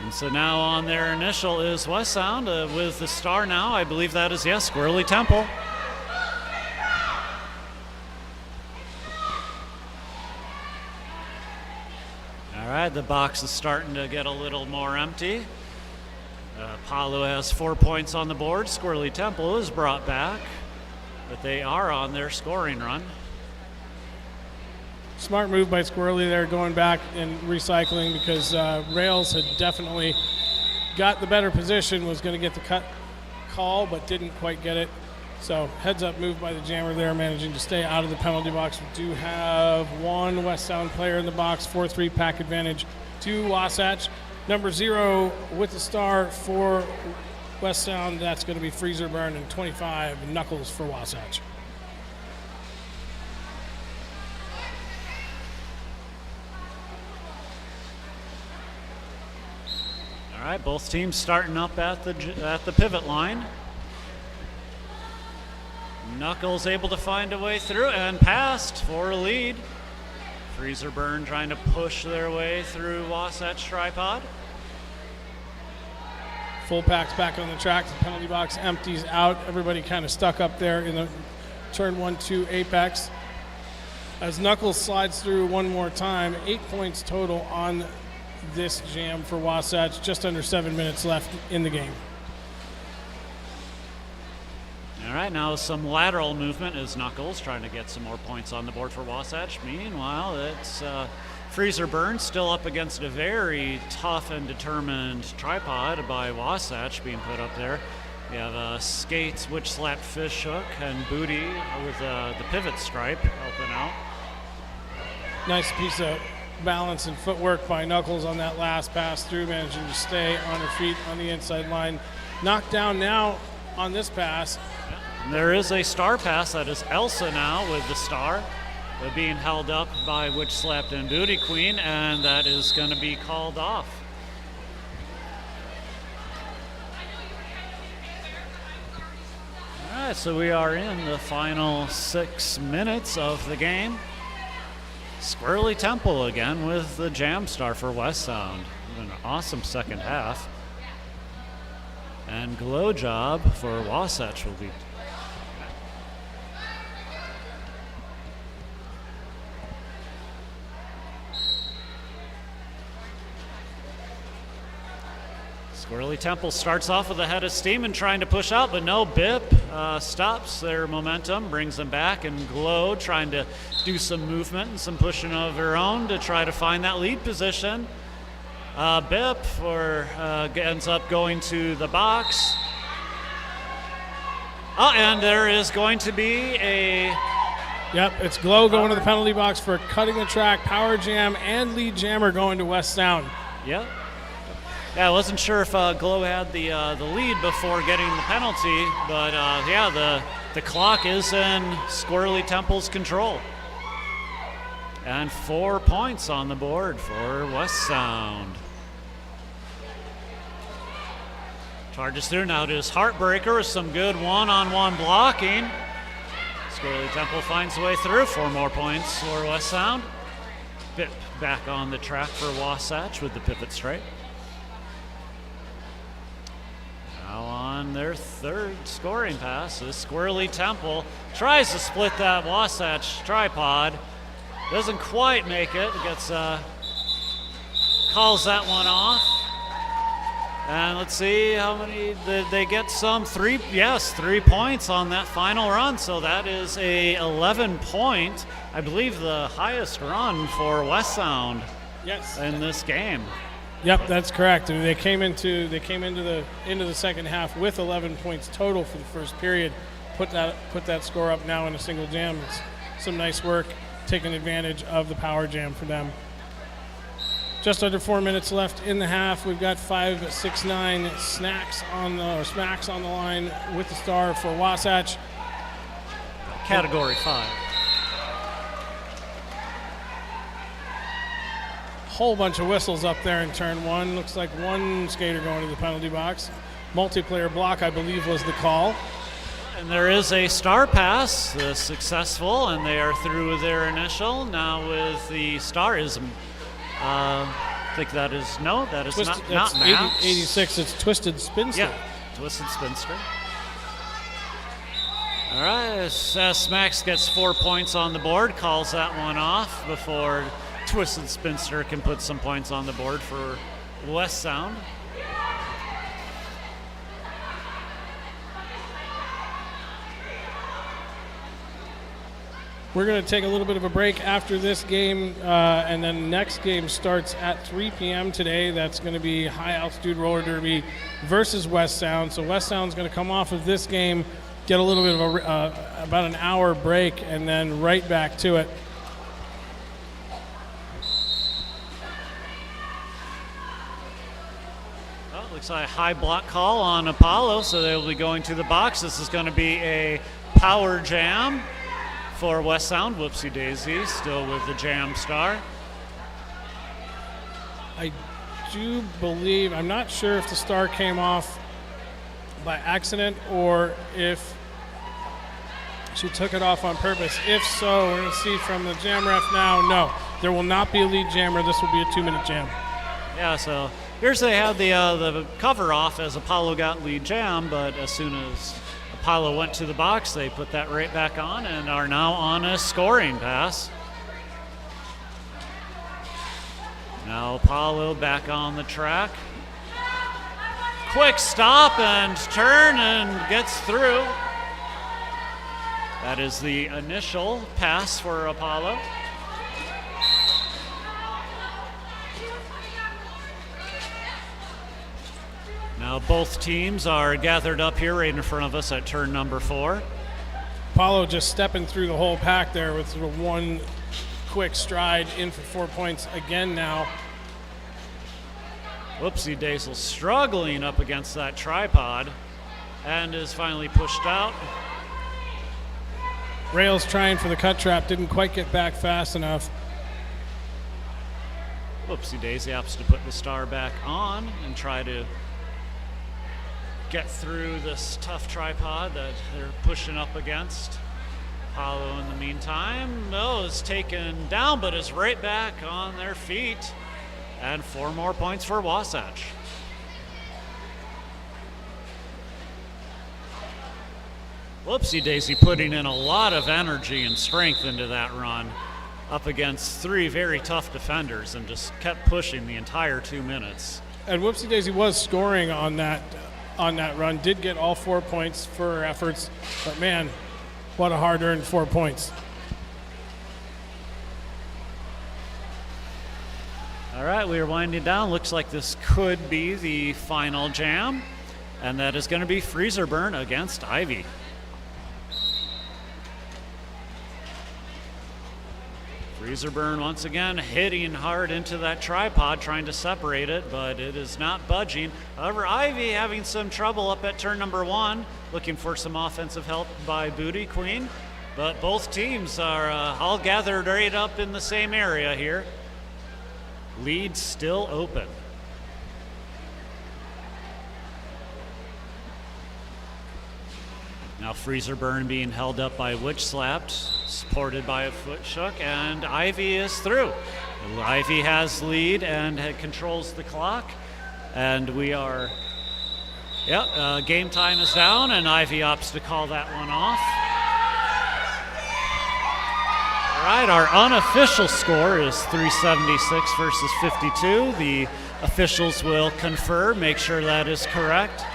And so now on their initial is West Sound with the star now. I believe that is, yes, Squirrely Temple. All right, the box is starting to get a little more empty. Apollo has 4 points on the board. Squirrely Temple is brought back, but they are on their scoring run. Smart move by Squirrely there, going back and recycling, because Rails had definitely got the better position, was going to get the cut call, but didn't quite get it. So heads up move by the jammer there, managing to stay out of the penalty box. We do have one West Sound player in the box, 4-3 pack advantage to Wasatch. Number 0 with the star for West Sound, that's going to be Freezer Burn, and 25 Knuckles for Wasatch. All right, both teams starting up at the pivot line. Knuckles able to find a way through and passed for a lead. Freezer Burn trying to push their way through Wasatch Tripod. Full packs back on the track. The penalty box empties out. Everybody kind of stuck up there in the turn 1-2 apex. As Knuckles slides through one more time, 8 points total on this jam for Wasatch. Just under 7 minutes left in the game. All right, now some lateral movement as Knuckles trying to get some more points on the board for Wasatch. Meanwhile, it's Freezer Burn still up against a very tough and determined tripod by Wasatch being put up there. We have Skates, Witch Slap, Fish Hook, and Booty with the pivot stripe helping out. Nice piece of balance and footwork by Knuckles on that last pass through, managing to stay on her feet on the inside line. Knocked down now on this pass. There is a star pass. That is Elsa now with the star, being held up by Witch Slapped and Booty Queen, and that is going to be called off. All right, so we are in the final 6 minutes of the game. Squirrely Temple again with the jam star for West Sound. An awesome second half. And Glow Job for Wasatch will be. Squirrely Temple starts off with a head of steam and trying to push out, but no, Bip stops their momentum, brings them back, and Glow trying to do some movement and some pushing of her own to try to find that lead position. Bip ends up going to the box. Oh, and there is going to be a... Yep, it's Glow going to the penalty box for cutting the track, power jam, and lead jammer going to West Sound. Yep. Yeah, I wasn't sure if Glow had the lead before getting the penalty, but yeah, the clock is in Squirrely Temple's control. And 4 points on the board for West Sound. Charges through now to his Heartbreaker with some good one-on-one blocking. Squirrely Temple finds the way through. 4 more points for West Sound. Bit back on the track for Wasatch with the pivot straight. Now on their third scoring pass, this Squirrely Temple tries to split that Wasatch tripod. Doesn't quite make it. Gets calls that one off. And let's see how many did they get. Some 3. Yes, 3 points on that final run. So that is a 11-point, I believe, the highest run for West Sound. Yes. In this game. Yep, that's correct. I mean, they came into the second half with 11 points total for the first period. Put that score up now in a single jam. It's some nice work, taking advantage of the power jam for them. Just under 4 minutes left in the half. We've got 5-6-9 smacks on the line with the star for Wasatch. Category 5. Whole bunch of whistles up there in turn 1. Looks like one skater going to the penalty box. Multiplayer block, I believe, was the call. And there is a star pass, successful, and they are through with their initial. Now with the star is, I think that is not Max. 86, it's Twisted Spinster. Yeah, Twisted Spinster. All right, S-Max gets 4 points on the board, calls that one off before Twisted Spinster can put some points on the board for West Sound. We're going to take a little bit of a break after this game, and then the next game starts at 3 p.m. today. That's going to be High Altitude Roller Derby versus West Sound. So West Sound's going to come off of this game, get a little bit of about an hour break, and then right back to it. Well, looks like a high block call on Apollo, so they'll be going to the box. This is going to be a power jam for West Sound. Whoopsie daisy, still with the jam star. I do believe, I'm not sure if the star came off by accident or if she took it off on purpose. If so, we're going to see from the jam ref now, no, there will not be a lead jammer. This will be a 2-minute jam. Yeah, so here's they had the cover off as Apollo got lead jam, but as soon as Apollo went to the box, they put that right back on and are now on a scoring pass. Now Apollo back on the track. Quick stop and turn and gets through. That is the initial pass for Apollo. Now both teams are gathered up here right in front of us at turn number 4. Apollo just stepping through the whole pack there with sort of one quick stride in for 4 points again now. Whoopsie Daisel struggling up against that tripod and is finally pushed out. Rails trying for the cut trap, didn't quite get back fast enough. Whoopsie Daisy opts to put the star back on and try to get through this tough tripod that they're pushing up against. Apollo in the meantime, is taken down but is right back on their feet. And 4 more points for Wasatch. Whoopsie Daisy putting in a lot of energy and strength into that run up against 3 very tough defenders and just kept pushing the entire 2 minutes. And Whoopsie Daisy was scoring on that run, did get all 4 points for her efforts, but man, what a hard-earned 4 points. All right, we are winding down. Looks like this could be the final jam, and that is going to be Freezer Burn against Ivy. Freezer Burn once again hitting hard into that tripod, trying to separate it, but it is not budging. However, Ivy having some trouble up at turn number 1, looking for some offensive help by Booty Queen. But both teams are all gathered right up in the same area here. Lead still open. Now Freezer Burn being held up by Witch Slapped, supported by a Foot Shook, and Ivy is through. Ivy has lead and controls the clock, and we are, game time is down, and Ivy opts to call that one off. All right, our unofficial score is 376 versus 52. The officials will confer, make sure that is correct.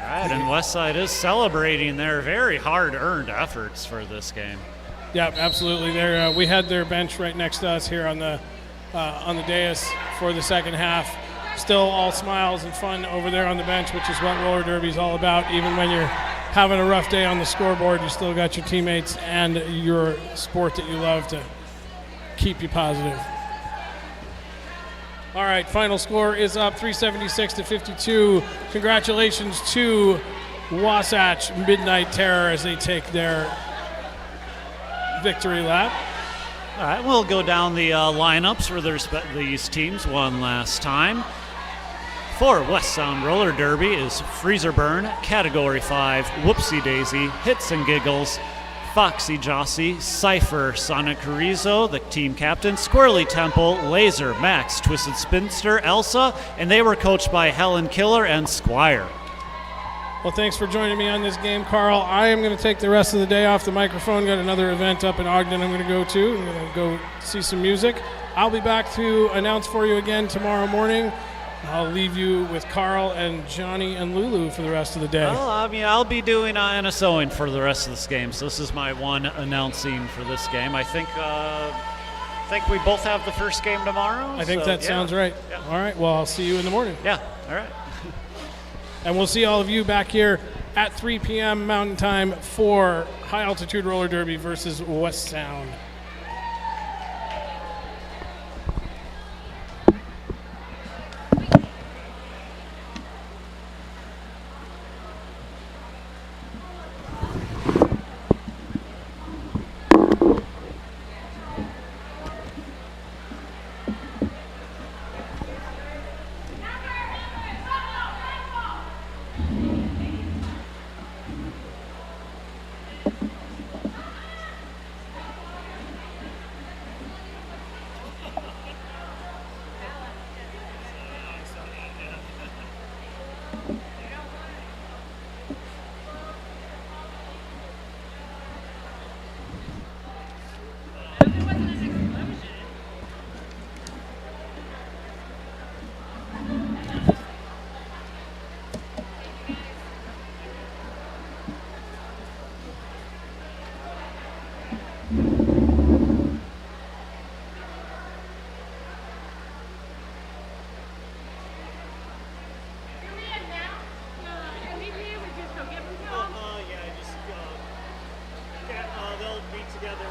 And Westside is celebrating their very hard-earned efforts for this game. Yeah, absolutely. We had their bench right next to us here on the dais for the second half. Still all smiles and fun over there on the bench, which is what roller derby is all about. Even when you're having a rough day on the scoreboard, you still got your teammates and your sport that you love to keep you positive. All right, final score is up 376 to 52. Congratulations to Wasatch Midnight Terror as they take their victory lap. All right, we'll go down the lineups for these teams one last time. For West Sound Roller Derby is Freezer Burn, Category 5, Whoopsie Daisy, Hits and Giggles, Foxy Jossie, Cypher, Sonic Carrizo, the team captain, Squirrely Temple, Laser, Max, Twisted Spinster, Elsa, and they were coached by Helen Killer and Squire. Well, thanks for joining me on this game, Carl. I am going to take the rest of the day off the microphone. Got another event up in Ogden I'm going to go to. I'm going to go see some music. I'll be back to announce for you again tomorrow morning. I'll leave you with Carl and Johnny and Lulu for the rest of the day. Well, I'll be doing NSOing for the rest of this game, so this is my one announcing for this game. I think we both have the first game tomorrow. I think that sounds right. Yeah. All right, well, I'll see you in the morning. Yeah, all right. And we'll see all of you back here at 3 p.m. Mountain Time for High Altitude Roller Derby versus West Sound. They'll meet together